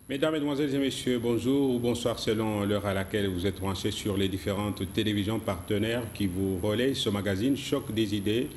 Mesdames, Mesdemoiselles et Messieurs, bonjour ou bonsoir selon l'heure à laquelle vous êtes branchés sur les différentes télévisions partenaires qui vous relaient ce magazine Choc des idées.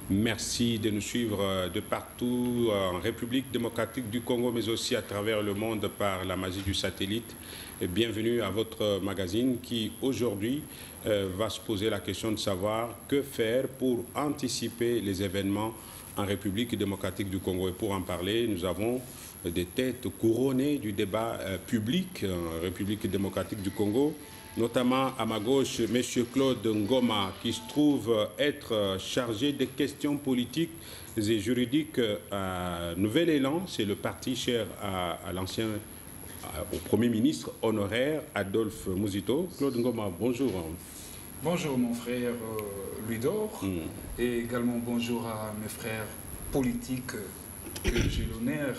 Merci de nous suivre de partout en République démocratique du Congo, mais aussi à travers le monde par la magie du satellite. Et bienvenue à votre magazine qui aujourd'hui va se poser la question de savoir que faire pour anticiper les événements en République démocratique du Congo. Et pour en parler, nous avons des têtes couronnées du débat public en République démocratique du Congo, notamment à ma gauche, M. Claude Ngoma, qui se trouve être chargé des questions politiques et juridiques à Nouvel Élan. C'est le parti cher à l'ancien, au Premier ministre honoraire Adolphe Muzito. Claude Ngoma, bonjour. Bonjour mon frère Louis-Dor, et également bonjour à mes frères politiques que j'ai l'honneur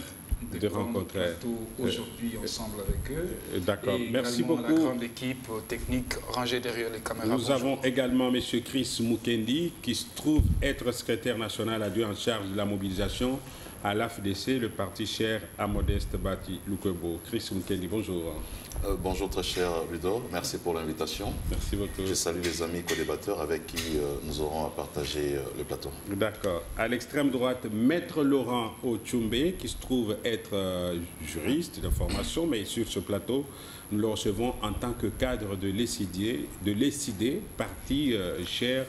de rencontrer aujourd'hui ensemble avec eux. D'accord, merci beaucoup. La grande équipe technique rangée derrière les caméras. Nous avons également M. Chris Mukendi qui se trouve être secrétaire national adjoint en charge de la mobilisation à l'AFDC, le parti cher à Modeste Bati Lukwebo. Chris Mukendi, bonjour. Bonjour très cher Ludo, merci pour l'invitation. Merci beaucoup. Je salue les amis co-débatteurs avec qui nous aurons à partager le plateau. D'accord. À l'extrême droite, Maître Laurent Ochumbe, qui se trouve être juriste de formation, mais sur ce plateau, nous le recevons en tant que cadre de l'ECID, parti cher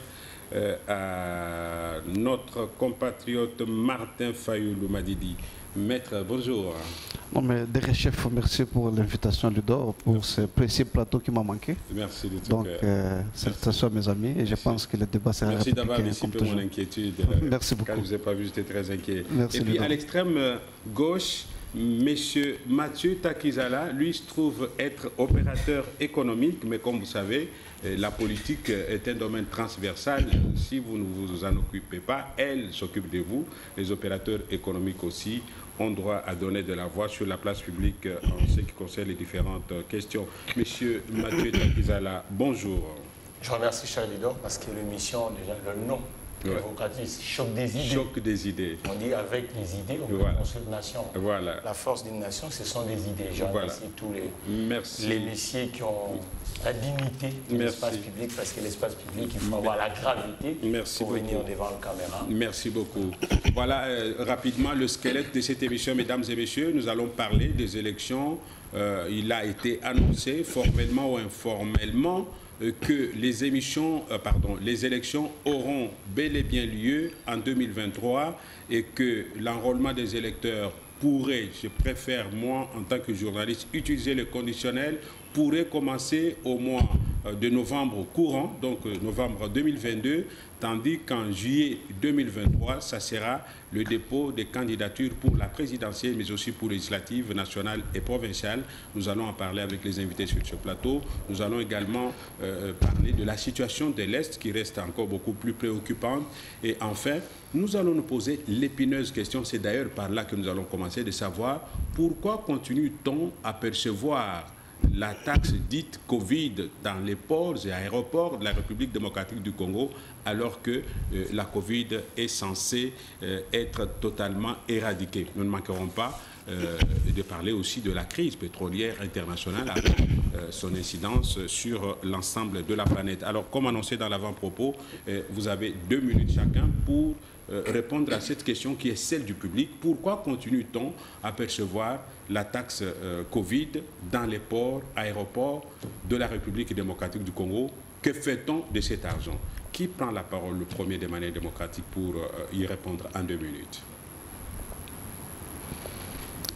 à notre compatriote Martin Fayoulou Madidi. Maître, bonjour. Non, mais derrière chef, merci pour l'invitation Ludo, pour ce précieux plateau qui m'a manqué. Merci de tout donc, salutations à mes amis et je pense que le débat sera Merci d'avoir dissipé mon inquiétude. Merci beaucoup. Quand je ne vous ai pas vu, j'étais très inquiet. Merci, et puis Ludo. à l'extrême gauche, Monsieur Mathieu Takizala, lui se trouve être opérateur économique, mais comme vous savez, la politique est un domaine transversal. Si vous ne vous en occupez pas, elle s'occupe de vous. Les opérateurs économiques aussi ont droit à donner de la voix sur la place publique en ce qui concerne les différentes questions. Monsieur Mathieu Takizala, bonjour. Je remercie Charles Lidor parce que l'émission, déjà le nom, évocatif, choc des idées. Choc des idées. On dit avec les idées, on peut construire une nation. Voilà. La force d'une nation, ce sont des idées. Je remercie tous les messieurs qui ont la dignité de l'espace public, parce que l'espace public, il faut avoir la gravité pour venir devant la caméra. Merci beaucoup. Voilà rapidement le squelette de cette émission, mesdames et messieurs. Nous allons parler des élections. Il a été annoncé, formellement ou informellement, que les élections auront bel et bien lieu en 2023 et que l'enrôlement des électeurs pourrait, je préfère moi en tant que journaliste, utiliser le conditionnel, pourrait commencer au mois de novembre courant, donc novembre 2022, tandis qu'en juillet 2023, ça sera le dépôt des candidatures pour la présidentielle, mais aussi pour les législatives nationales et provinciales. Nous allons en parler avec les invités sur ce plateau. Nous allons également parler de la situation de l'Est, qui reste encore beaucoup plus préoccupante. Et enfin, nous allons nous poser l'épineuse question, c'est d'ailleurs par là que nous allons commencer, de savoir pourquoi continue-t-on à percevoir la taxe dite Covid dans les ports et aéroports de la République démocratique du Congo, alors que la Covid est censée être totalement éradiquée. Nous ne manquerons pas de parler aussi de la crise pétrolière internationale avec son incidence sur l'ensemble de la planète. Alors, comme annoncé dans l'avant-propos, vous avez 2 minutes chacun pour répondre à cette question qui est celle du public. Pourquoi continue-t-on à percevoir la taxe Covid dans les ports, aéroports de la République démocratique du Congo? Que fait-on de cet argent? Qui prend la parole le premier de manière démocratique pour y répondre en 2 minutes?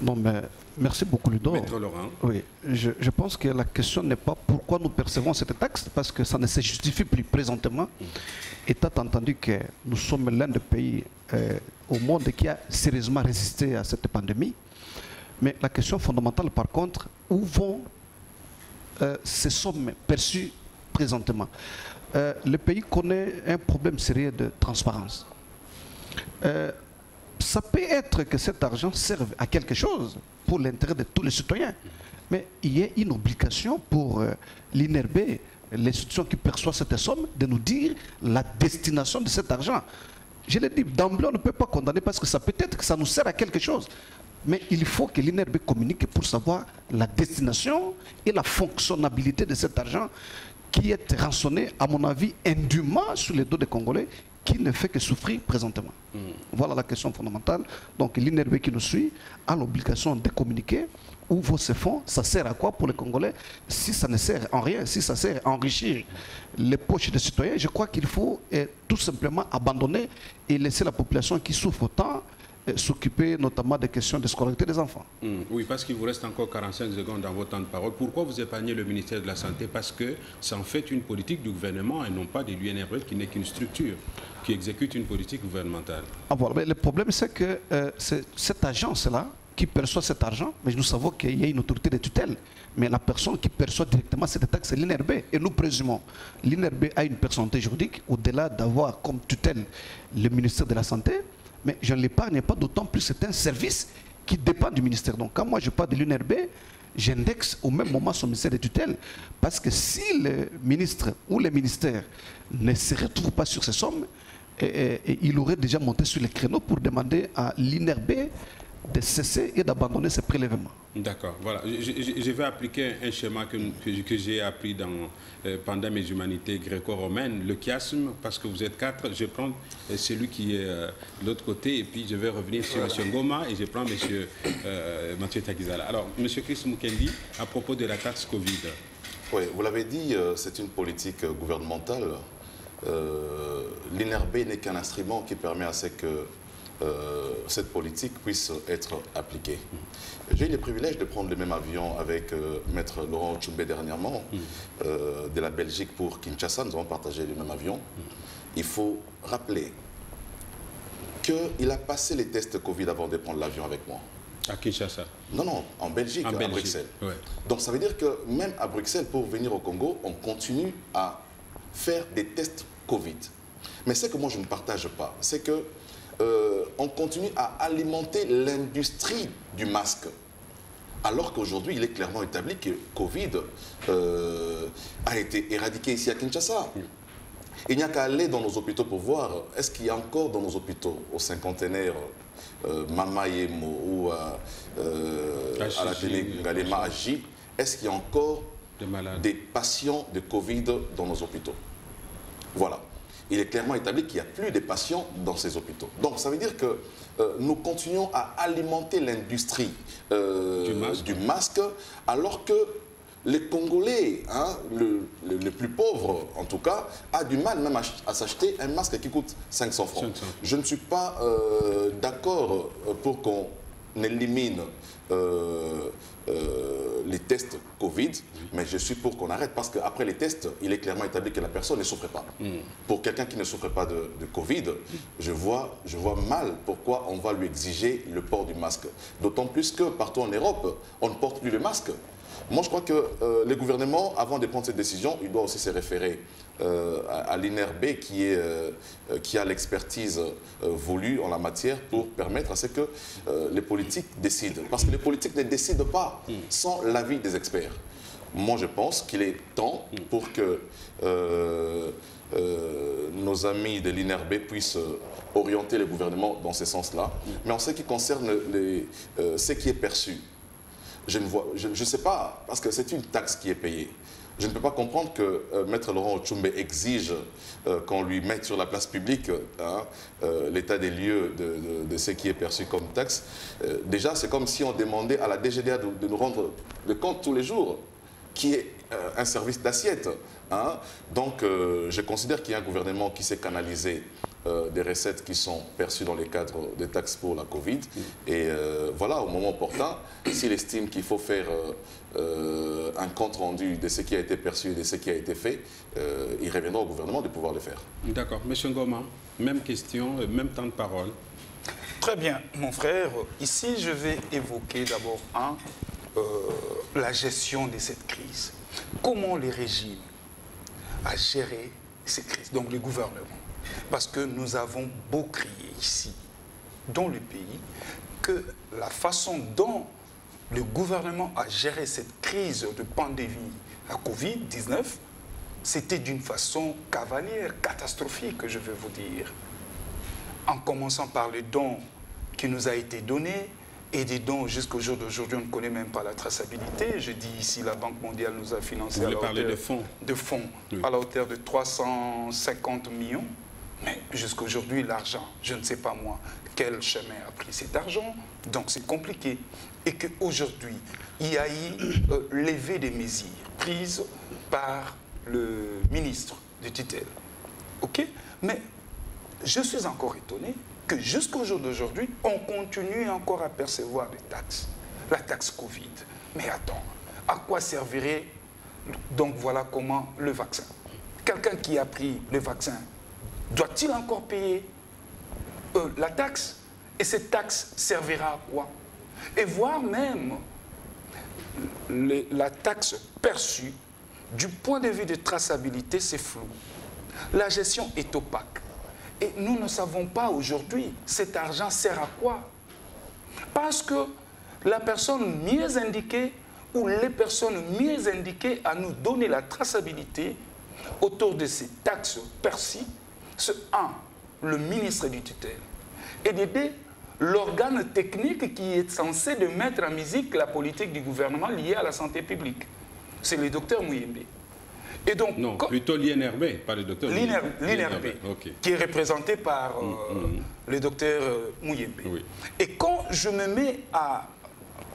Non, mais merci beaucoup, Ludo. Maître Laurent. Oui, je pense que la question n'est pas pourquoi nous percevons cette taxe, parce que ça ne se justifie plus présentement. Étant entendu que nous sommes l'un des pays au monde qui a sérieusement résisté à cette pandémie. Mais la question fondamentale, par contre, où vont ces sommes perçues présentement? Le pays connaît un problème sérieux de transparence. Ça peut être que cet argent serve à quelque chose pour l'intérêt de tous les citoyens, mais il y a une obligation pour l'INRB, l'institution qui perçoit cette somme, de nous dire la destination de cet argent. Je l'ai dit, d'emblée, on ne peut pas condamner parce que ça peut être que ça nous sert à quelque chose. Mais il faut que l'INRB communique pour savoir la destination et la fonctionnalité de cet argent qui est rançonné, à mon avis, indûment sur les dos des Congolais, qui ne fait que souffrir présentement. Voilà la question fondamentale. Donc l'INRB qui nous suit a l'obligation de communiquer où vont ces fonds, ça sert à quoi pour les Congolais. Si ça ne sert en rien, si ça sert à enrichir les poches des citoyens, je crois qu'il faut tout simplement abandonner et laisser la population qui souffre autant s'occuper notamment des questions de scolarité des enfants. Oui, parce qu'il vous reste encore 45 secondes dans votre temps de parole. Pourquoi vous épargnez le ministère de la Santé? Parce que c'est en fait une politique du gouvernement et non pas de l'UNRB qui n'est qu'une structure qui exécute une politique gouvernementale. Ah, voilà. Mais le problème, c'est que cette agence-là qui perçoit cet argent, mais nous savons qu'il y a une autorité de tutelle. Mais la personne qui perçoit directement cette taxe, c'est l'INRB. Et nous présumons, l'INRB a une personnalité juridique au-delà d'avoir comme tutelle le ministère de la Santé. Mais je ne l'épargne pas, d'autant plus c'est un service qui dépend du ministère. Donc quand moi je parle de l'UNRB, j'indexe au même moment son ministère de tutelle. Parce que si le ministre ou les ministères ne se retrouvent pas sur ces sommes, il aurait déjà monté sur les créneaux pour demander à l'INRB de cesser et d'abandonner ces prélèvements. D'accord, voilà. Je vais appliquer un schéma que j'ai appris pendant mes humanités gréco-romaines, le chiasme, parce que vous êtes 4, je prends celui qui est de l'autre côté, et puis je vais revenir sur M. Ngoma, et je prends M. Mathieu Takizala. Alors, M. Chris Mukendi, à propos de la taxe Covid. Oui, vous l'avez dit, c'est une politique gouvernementale. L'INRB n'est qu'un instrument qui permet à ce que cette politique puisse être appliquée. J'ai eu le privilège de prendre le même avion avec Maître Laurent Tchoumbé dernièrement, de la Belgique pour Kinshasa. Nous avons partagé le même avion. Il faut rappeler qu'il a passé les tests Covid avant de prendre l'avion avec moi. À Kinshasa? Non, non, en Belgique, à Bruxelles. Ouais. Donc ça veut dire que même à Bruxelles, pour venir au Congo, on continue à faire des tests Covid. Mais ce que moi je ne partage pas, c'est que on continue à alimenter l'industrie du masque. Alors qu'aujourd'hui, il est clairement établi que Covid a été éradiqué ici à Kinshasa. Il n'y a qu'à aller dans nos hôpitaux pour voir, est-ce qu'il y a encore dans nos hôpitaux, au cinquantenaire, Mama Yemo ou à la clinique Galema Agi, est-ce qu'il y a encore des patients de Covid dans nos hôpitaux? Voilà. Il est clairement établi qu'il n'y a plus de patients dans ces hôpitaux. Donc ça veut dire que nous continuons à alimenter l'industrie du masque, alors que les Congolais, hein, le plus pauvre en tout cas, a du mal même à s'acheter un masque qui coûte 500 francs. Je ne suis pas d'accord pour qu'on élimine les tests Covid, mais je suis pour qu'on arrête, parce qu'après les tests, il est clairement établi que la personne ne souffre pas. Pour quelqu'un qui ne souffre pas de Covid, je vois mal pourquoi on va lui exiger le port du masque. D'autant plus que partout en Europe, on ne porte plus le masque. Moi, je crois que le gouvernement, avant de prendre cette décision, il doit aussi se référer à l'INRB qui a l'expertise voulue en la matière pour permettre à ce que les politiques décident. Parce que les politiques ne décident pas sans l'avis des experts. Moi, je pense qu'il est temps pour que nos amis de l'INRB puissent orienter le gouvernement dans ce sens-là. Mais en ce qui concerne ce qui est perçu, je ne sais pas, parce que c'est une taxe qui est payée. Je ne peux pas comprendre que Maître Laurent Tchoumbé exige qu'on lui mette sur la place publique l'état des lieux de ce qui est perçu comme taxe. Déjà, c'est comme si on demandait à la DGDA de nous rendre le compte tous les jours, qui est un service d'assiette. Donc, je considère qu'il y a un gouvernement qui s'est canalisé des recettes qui sont perçues dans le cadre des taxes pour la Covid. Et voilà, au moment opportun, s'il estime qu'il faut faire un compte rendu de ce qui a été perçu et de ce qui a été fait, il reviendra au gouvernement de pouvoir le faire. D'accord. Monsieur Ngoma, même question, même temps de parole. Très bien, mon frère. Ici, je vais évoquer d'abord la gestion de cette crise. Comment les régimes a géré ces crises, donc le gouvernement. Parce que nous avons beau crier ici, dans le pays, que la façon dont le gouvernement a géré cette crise de pandémie à Covid-19, c'était d'une façon cavalière, catastrophique, je vais vous dire. En commençant par le don qui nous a été donné, et des dons jusqu'au jour d'aujourd'hui, on ne connaît même pas la traçabilité. Je dis ici, la Banque mondiale nous a financé à la hauteur de fonds oui. À la hauteur de 350 millions. Mais jusqu'aujourd'hui, l'argent, je ne sais pas moi quel chemin a pris cet argent. Donc c'est compliqué. Et qu'aujourd'hui, il y a eu levé des mesures prises par le ministre de tutelle. OK? Mais je suis encore étonné que jusqu'au jour d'aujourd'hui, on continue encore à percevoir des taxes. La taxe Covid. Mais attends, à quoi servirait donc voilà comment le vaccin? Quelqu'un qui a pris le vaccin, doit-il encore payer la taxe? Et cette taxe servira à quoi? Et voire même la taxe perçue, du point de vue de traçabilité, c'est flou. La gestion est opaque. Et nous ne savons pas aujourd'hui cet argent sert à quoi. Parce que la personne mieux indiquée ou les personnes mieux indiquées à nous donner la traçabilité autour de ces taxes perçues, c'est le ministre du tutelle. Et de deux, l'organe technique qui est censé de mettre en musique la politique du gouvernement liée à la santé publique. C'est le docteur Muyembe. Et donc, non, plutôt l'INRB, pas le docteur l'INRB, okay. Qui est représenté par le docteur Muyembe. Oui. Et quand je me mets à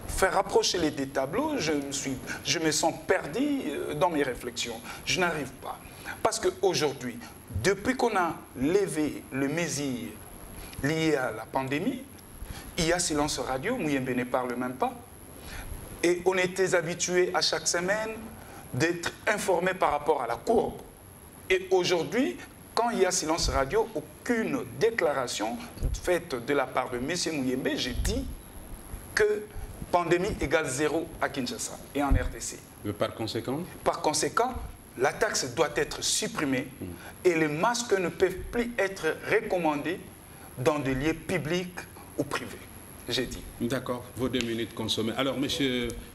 faire approcher les deux tableaux, je me sens perdu dans mes réflexions. Je n'arrive pas. Parce qu'aujourd'hui, depuis qu'on a levé le mesure lié à la pandémie, il y a silence radio, Muyembe ne parle même pas. Et on était habitué à chaque semaine d'être informé par rapport à la courbe. Et aujourd'hui, quand il y a silence radio, aucune déclaration faite de la part de M. Muyembe, j'ai dit que pandémie égale 0 à Kinshasa et en RDC. Mais par conséquent? Par conséquent, la taxe doit être supprimée et les masques ne peuvent plus être recommandés dans des lieux publics ou privés. J'ai dit. D'accord, vos 2 minutes consommées. Alors, M.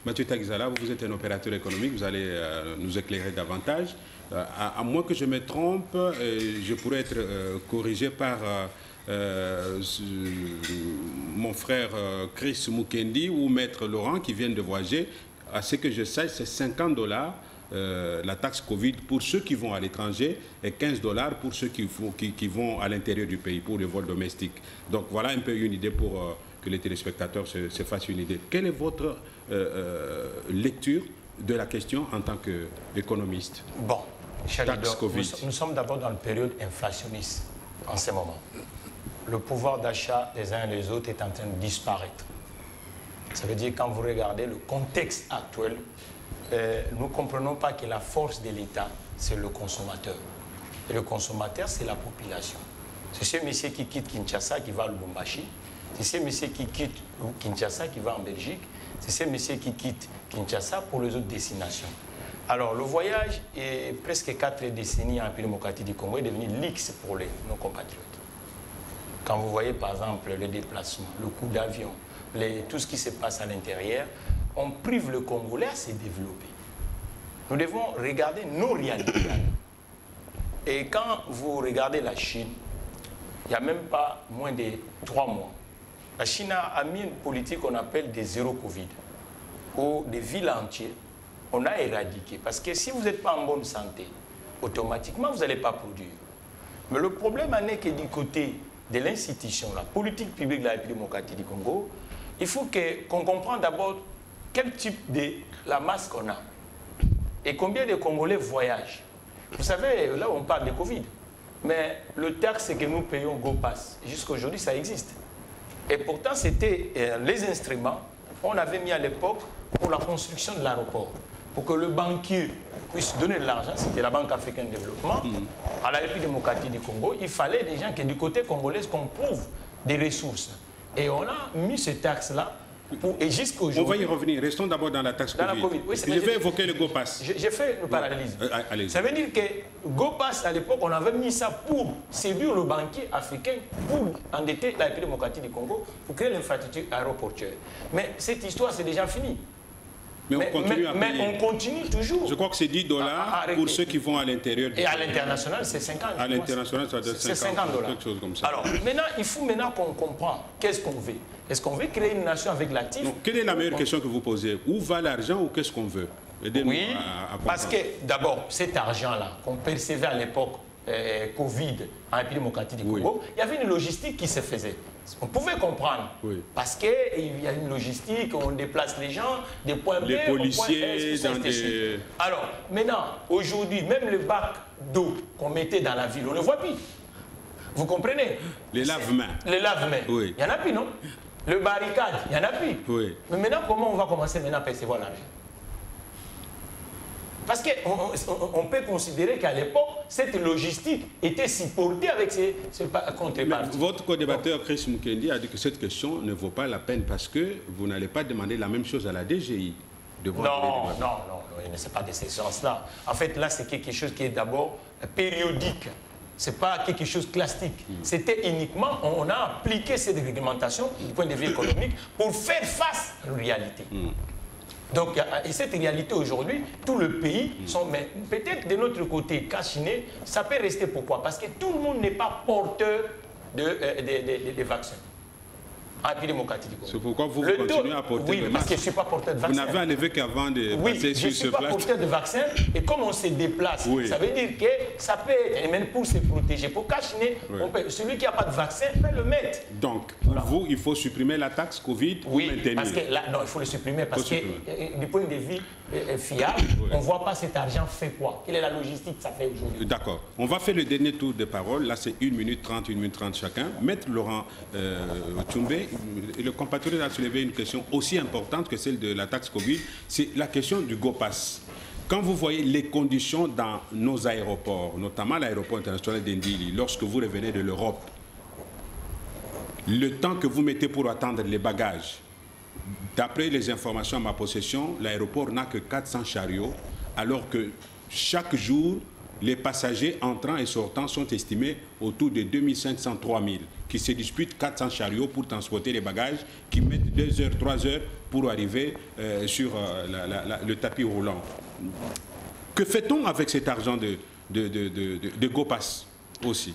Mathieu Taxala, vous êtes un opérateur économique, vous allez nous éclairer davantage. À moins que je me trompe, je pourrais être corrigé par mon frère Chris Mukendi ou Maître Laurent qui viennent de voyager. À ce que je sache, c'est $50 la taxe Covid pour ceux qui vont à l'étranger et $15 pour ceux qui vont à l'intérieur du pays pour les vols domestiques. Donc voilà un peu une idée pour que les téléspectateurs se fassent une idée. Quelle est votre lecture de la question en tant qu'économiste? Bon, nous sommes d'abord dans une période inflationniste en ce moment. Le pouvoir d'achat des uns et des autres est en train de disparaître. Ça veut dire quand vous regardez le contexte actuel, nous ne comprenons pas que la force de l'État, c'est le consommateur. Et le consommateur, c'est la population. C'est ce monsieur qui quitte Kinshasa qui va à Lubumbashi. C'est ce monsieur qui quitte Kinshasa qui va en Belgique. C'est ce monsieur qui quitte Kinshasa pour les autres destinations. Alors, le voyage est presque 4 décennies en République démocratique du Congo est devenu l'X pour nos compatriotes. Quand vous voyez, par exemple, les déplacements, le coût d'avion, tout ce qui se passe à l'intérieur, on prive le Congolais à se développer. Nous devons regarder nos réalités. Et quand vous regardez la Chine, il n'y a même pas moins de 3 mois, la Chine a mis une politique qu'on appelle des zéro Covid, où des villes entières, on a éradiqué. Parce que si vous n'êtes pas en bonne santé, automatiquement, vous n'allez pas produire. Mais le problème n'est que du côté de l'institution, la politique publique de la République démocratique du Congo, il faut qu'on comprenne d'abord quel type de la masse qu'on a et combien de Congolais voyagent. Vous savez, là on parle de Covid, Mais le taxe que nous payons GoPass, jusqu'à aujourd'hui, ça existe. Et pourtant, c'était les instruments qu'on avait mis à l'époque pour la construction de l'aéroport. Pour que le banquier puisse donner de l'argent, c'était la Banque africaine de développement, à la République démocratique du Congo, il fallait des gens qui, du côté congolais, qu'on prouve des ressources. Et on a mis ce taxe-là. Et jusqu'aujourd'hui. On va y revenir. Restons d'abord dans la taxe Covid. Oui, je vais évoquer le GoPass. J'ai fait le parallélisme. Ça veut dire que GoPass, à l'époque, on avait mis ça pour séduire le banquier africain, pour endetter la République démocratique du Congo, pour créer l'infrastructure aéroportuaire. Mais cette histoire, c'est déjà fini. Mais on continue toujours. Je crois que c'est 10 $ pour ceux qui vont à l'intérieur. Et à l'international, c'est 50 $. À l'international, ça doit être 50 $. Quelque chose comme ça. Alors, maintenant, il faut qu'on comprenne qu'est-ce qu'on veut. Est-ce qu'on veut créer une nation avec l'actif? Quelle est la meilleure question que vous posez? Où va l'argent ou qu'est-ce qu'on veut? Oui, parce que d'abord, cet argent-là qu'on percevait à l'époque Covid en République démocratique du Congo, il y avait une logistique qui se faisait. On pouvait comprendre, parce qu'il y a une logistique, on déplace les gens, des points B, les policiers, dans des... Alors, maintenant, aujourd'hui, même le bac d'eau qu'on mettait dans la ville, on ne voit plus. Vous comprenez? Les lave-mains. Les lave-mains. Il n'y en a plus, non? Le barricade, il n'y en a plus. Mais maintenant, comment on va commencer maintenant à percevoir l'argent? Parce qu'on peut considérer qu'à l'époque, cette logistique était supportée avec ces contreparties. Votre co-débatteur Chris Mukendi a dit que cette question ne vaut pas la peine parce que vous n'allez pas demander la même chose à la DGI. Non, il ne sait pas de ces sens-là. En fait, là, c'est quelque chose qui est d'abord périodique. Ce n'est pas quelque chose de classique. C'était uniquement, on a appliqué cette réglementation du point de vue économique pour faire face à la réalité. Donc, et cette réalité aujourd'hui, tout le pays sont... Mais peut-être de notre côté, cachiné, ça peut rester pourquoi? Parce que tout le monde n'est pas porteur de vaccins. En République démocratique du Congo. C'est pourquoi vous continuez à porter le masque. Oui, parce que je ne suis pas porteur de vaccin. Vous n'avez enlevé qu'avant de passer sur ce plat. Oui, je ne suis pas porteur de vaccin. Et comme on se déplace, ça veut dire que ça peut être, et même pour se protéger, pour cachiner, celui qui n'a pas de vaccin peut le mettre. Donc, pour vous, il faut supprimer la taxe Covid ou maintenir? Parce que là, non, il faut le supprimer parce que du point de vue fiable, on ne voit pas cet argent fait quoi. Quelle est la logistique que ça fait aujourd'hui? D'accord. On va faire le dernier tour de parole. Là, c'est 1 minute 30, 1 minute 30 chacun. Maître Laurent Tchoumbé, le compatriote a soulevé une question aussi importante que celle de la taxe Covid, c'est la question du GoPass. Quand vous voyez les conditions dans nos aéroports, notamment l'aéroport international d'Indili, lorsque vous revenez de l'Europe, le temps que vous mettez pour attendre les bagages, d'après les informations à ma possession, l'aéroport n'a que 400 chariots, alors que chaque jour, les passagers entrant et sortant sont estimés autour de 2500 à 3000, qui se disputent 400 chariots pour transporter les bagages, qui mettent 2 heures, 3 heures pour arriver sur le tapis roulant. Que fait-on avec cet argent de GoPass aussi?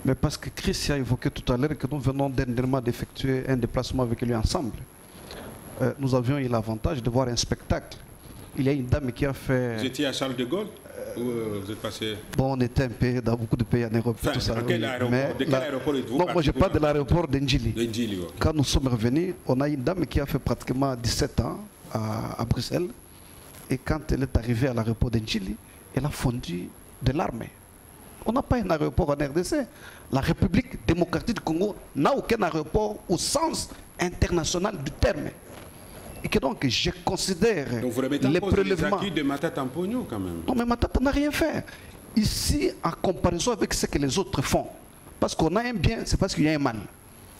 Mais parce que Chris a évoqué tout à l'heure que nous venons dernièrement d'effectuer un déplacement avec lui ensemble. Nous avions eu l'avantage de voir un spectacle. Il y a une dame qui a fait... Vous étiez à Charles de Gaulle? Vous êtes passé... Bon, on était un pays, dans beaucoup de pays en Europe. Enfin, tout ça, de quel aéroport êtes-vous? Non, moi je parle de l'aéroport d'Indili. Okay. Quand nous sommes revenus, on a une dame qui a fait pratiquement 17 ans à Bruxelles. Et quand elle est arrivée à l'aéroport d'Indili, elle a fondu de larmes. On n'a pas un aéroport en RDC. La République démocratique du Congo n'a aucun aéroport au sens international du terme. Et que donc je considère les prélèvements... de Matata Mpogno quand même. Non mais Matata n'a rien fait. Ici, en comparaison avec ce que les autres font, parce qu'on a un bien, c'est parce qu'il y a un mal.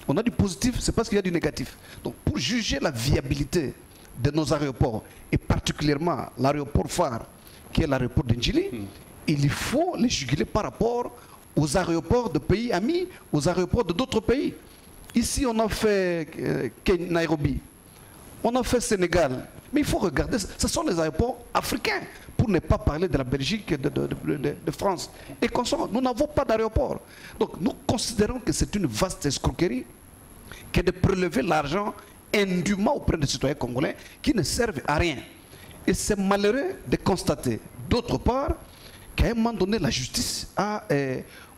On a du positif, c'est parce qu'il y a du négatif. Donc pour juger la viabilité de nos aéroports, et particulièrement l'aéroport phare, qui est l'aéroport d'Indili, il faut les juguler par rapport aux aéroports de pays amis, aux aéroports de d'autres pays. Ici, on a fait Nairobi. On a fait Sénégal, mais il faut regarder, ce sont les aéroports africains, pour ne pas parler de la Belgique et de France. Et nous n'avons pas d'aéroport. Donc nous considérons que c'est une vaste escroquerie que de prélever l'argent indûment auprès des citoyens congolais qui ne servent à rien. Et c'est malheureux de constater, d'autre part, qu'à un moment donné, la justice a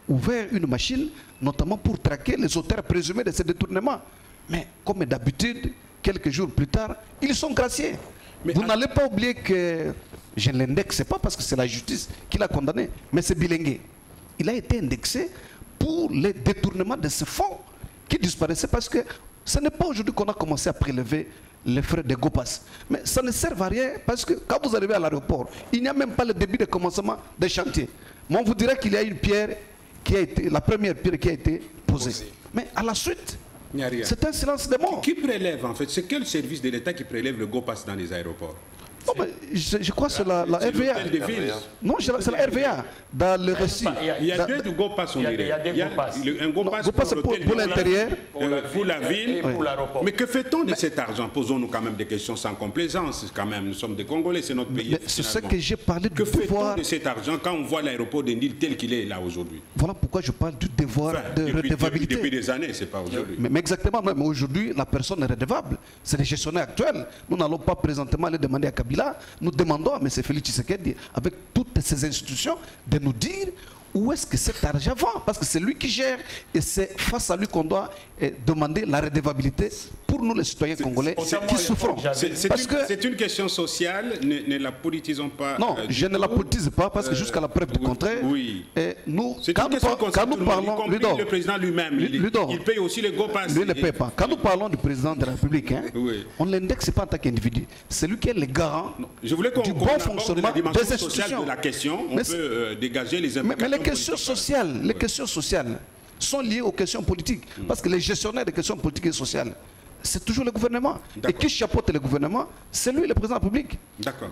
ouvert une machine, notamment pour traquer les auteurs présumés de ces détournements. Mais comme d'habitude, quelques jours plus tard, ils sont graciés. Mais vous n'allez pas oublier que je ne l'indexe pas parce que c'est la justice qui l'a condamné, mais c'est Bilingué. il a été indexé pour les détournements de ce fonds qui disparaissaient, parce que ce n'est pas aujourd'hui qu'on a commencé à prélever les frais de GOPAS. Mais ça ne sert à rien, parce que quand vous arrivez à l'aéroport, il n'y a même pas le début de commencement des chantiers. Mais on vous dirait qu'il y a une pierre qui a été, la première pierre qui a été posée. Mais à la suite, c'est un silence de mort. Qui prélève en fait? C'est quel service de l'État qui prélève le GOPAS dans les aéroports? Non, mais je crois que c'est la RVA. Non, c'est la RVA. Dans le récit. Il y a deux GOPAS, on dirait. Il y a des GOPAS. Un GOPAS pour l'intérieur, pour la ville et pour l'aéroport. Mais que fait-on de cet argent? Posons-nous quand même des questions sans complaisance. Quand même, nous sommes des Congolais, c'est notre pays. C'est ce que j'ai parlé du devoir. Que devoir. fait-on de cet argent quand on voit l'aéroport de Nil tel qu'il est là aujourd'hui? Voilà pourquoi je parle du devoir de redevabilité. Depuis des années, c'est pas aujourd'hui. Mais exactement, même aujourd'hui, la personne est redevable. C'est les gestionnaires actuels. Nous n'allons pas présentement aller demander à Kabila. Nous demandons à M. Félix Tshisekedi, avec toutes ces institutions, de nous dire où est-ce que cet argent va. Parce que c'est lui qui gère et c'est face à lui qu'on doit demander la redevabilité pour nous les citoyens congolais qui souffront. C'est une question sociale, ne la politisons pas. Non, je ne la politise pas parce que jusqu'à la preuve du contraire, nous, quand nous parlons, le président lui-même, il paye aussi les GOPAS. Lui ne paye pas. Quand nous parlons du président de la République, on ne l'indexe pas en tant qu'individu. C'est lui qui est le garant du bon fonctionnement des institutions. De la question, on peut dégager les implications. Mais les questions sociales sont liées aux questions politiques. Parce que les gestionnaires des questions politiques et sociales, c'est toujours le gouvernement. Et qui chapeaute le gouvernement, c'est lui, le président de la République.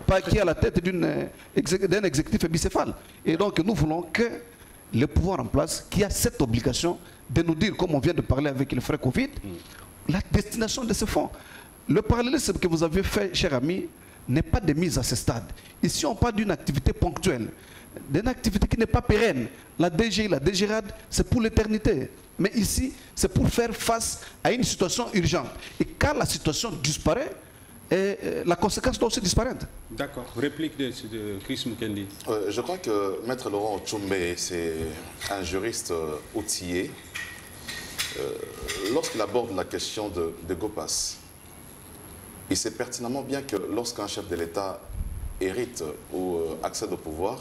Pas qui est à la tête d'un exécutif bicéphale. Et donc nous voulons que le pouvoir en place, qui a cette obligation de nous dire, comme on vient de parler avec le frère Covid, la destination de ce fonds. Le parallélisme que vous avez fait, cher ami, n'est pas de mise à ce stade. Ici, on parle d'une activité ponctuelle, d'une activité qui n'est pas pérenne. La DGI, la DGRAD, c'est pour l'éternité. Mais ici, c'est pour faire face à une situation urgente. Et quand la situation disparaît, la conséquence doit aussi disparaître. D'accord. Réplique de Chris Mukendi. Je crois que Maître Laurent Tchombe, c'est un juriste outillé. Lorsqu'il aborde la question de GOPAS, il sait pertinemment bien que lorsqu'un chef de l'État hérite ou accède au pouvoir,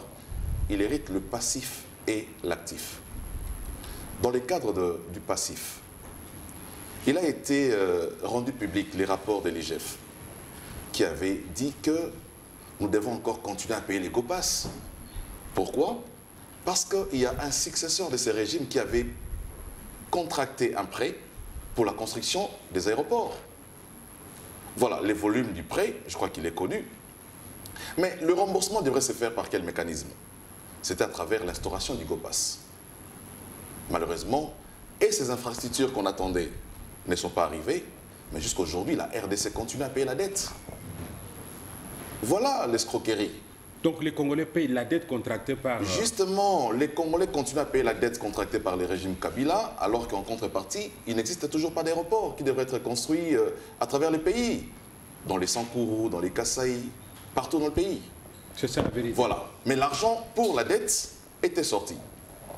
il hérite le passif et l'actif. Dans le cadre du passif, il a été rendu public les rapports de l'IGF qui avait dit que nous devons encore continuer à payer les GOPAS. Pourquoi? Parce qu'il y a un successeur de ces régimes qui avait contracté un prêt pour la construction des aéroports. Voilà, les volumes du prêt, je crois qu'il est connu. Mais le remboursement devrait se faire par quel mécanisme? C'était à travers l'instauration du GOPAS. Malheureusement, et ces infrastructures qu'on attendait ne sont pas arrivées, mais jusqu'à aujourd'hui, la RDC continue à payer la dette. Voilà l'escroquerie. Donc les Congolais payent la dette contractée par... Justement, les Congolais continuent à payer la dette contractée par le régime Kabila, alors qu'en contrepartie, il n'existe toujours pas d'aéroport qui devrait être construit à travers le pays. Dans les Sankourou, dans les Kasaï, partout dans le pays. C'est ça la vérité. Voilà. Mais l'argent pour la dette était sorti.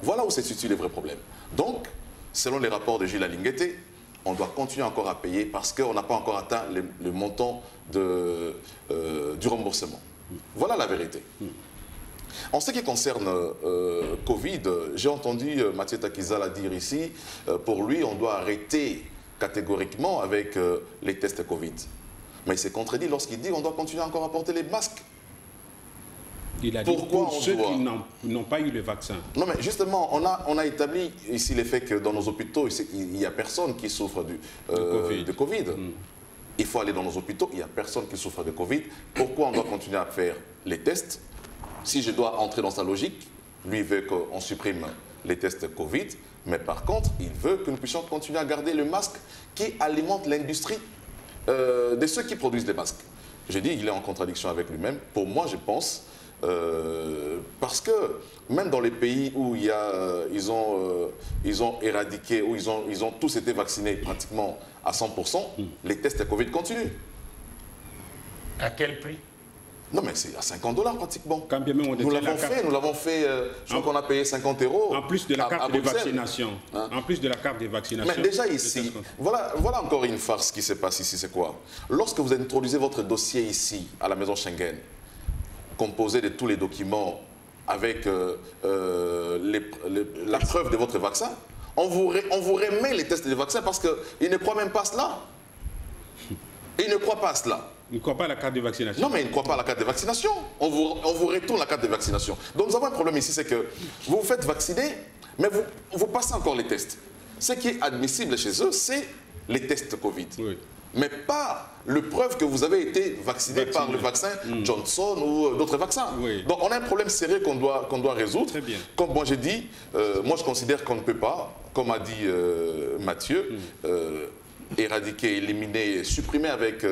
Voilà où se situe le vrai problème. Donc, selon les rapports de Gilles Alinguete, on doit continuer encore à payer parce qu'on n'a pas encore atteint le montant du remboursement. Voilà la vérité. En ce qui concerne Covid, j'ai entendu Mathieu Takizala dire ici, pour lui, on doit arrêter catégoriquement avec les tests Covid. Mais il s'est contredit lorsqu'il dit qu'on doit continuer encore à porter les masques. Il a dit pour ceux qui n'ont pas eu le vaccin. Non, mais justement, on a établi ici le fait que dans nos hôpitaux, il n'y a personne qui souffre de Covid. Il faut aller dans nos hôpitaux, il n'y a personne qui souffre de Covid. Pourquoi on doit continuer à faire les tests? Si je dois entrer dans sa logique, lui veut qu'on supprime les tests Covid, mais par contre, il veut que nous puissions continuer à garder le masque qui alimente l'industrie de ceux qui produisent les masques. Je dis qu'il est en contradiction avec lui-même. Pour moi, je pense, parce que même dans les pays où ils ont éradiqué, où ils ont tous été vaccinés pratiquement à 100%, les tests Covid continuent. À quel prix? Non, mais c'est à $50 pratiquement. Quand bien même nous l'avons fait, je crois qu'on a payé 50 €. En plus de la carte de vaccination. Hein? En plus de la carte de vaccination. Mais déjà ici, voilà encore une farce qui se passe ici, c'est quoi? Lorsque vous introduisez votre dossier ici, à la maison Schengen, composé de tous les documents avec la preuve de votre vaccin, on vous remet les tests de vaccin parce qu'ils ne croient même pas à cela. Ils ne croient pas à cela. Ils ne croient pas à la carte de vaccination. Non, mais ils ne croient pas à la carte de vaccination. On vous retourne la carte de vaccination. Donc nous avons un problème ici, c'est que vous vous faites vacciner, mais vous passez encore les tests. Ce qui est admissible chez eux, c'est les tests Covid. Oui. Mais pas le preuve que vous avez été vacciné par le vaccin Johnson ou d'autres vaccins. Oui. Donc on a un problème sérieux qu'on doit résoudre. Très bien. Comme moi j'ai dit, moi je considère qu'on ne peut pas, comme a dit Mathieu, éradiquer, éliminer, supprimer avec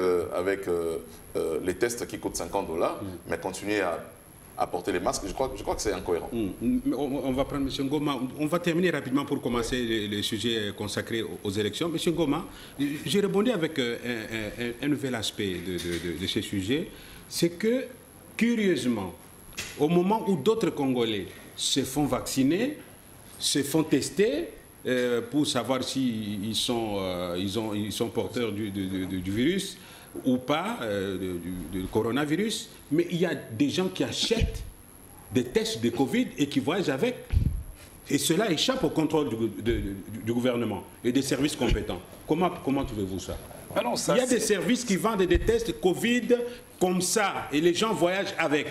les tests qui coûtent $50, mais continuer à porter les masques, je crois que c'est incohérent. On va prendre M. Ngoma. On va terminer rapidement pour commencer les sujets consacrés aux élections. M. Ngoma, j'ai rebondi avec un nouvel aspect de ce sujet. C'est que, curieusement, au moment où d'autres Congolais se font vacciner, se font tester, pour savoir s'ils sont porteurs du virus ou pas, du coronavirus, mais il y a des gens qui achètent des tests de Covid et qui voyagent avec. Et cela échappe au contrôle du gouvernement et des services compétents. Comment trouvez-vous ça? Non, ça, il y a des services qui vendent des tests Covid comme ça et les gens voyagent avec.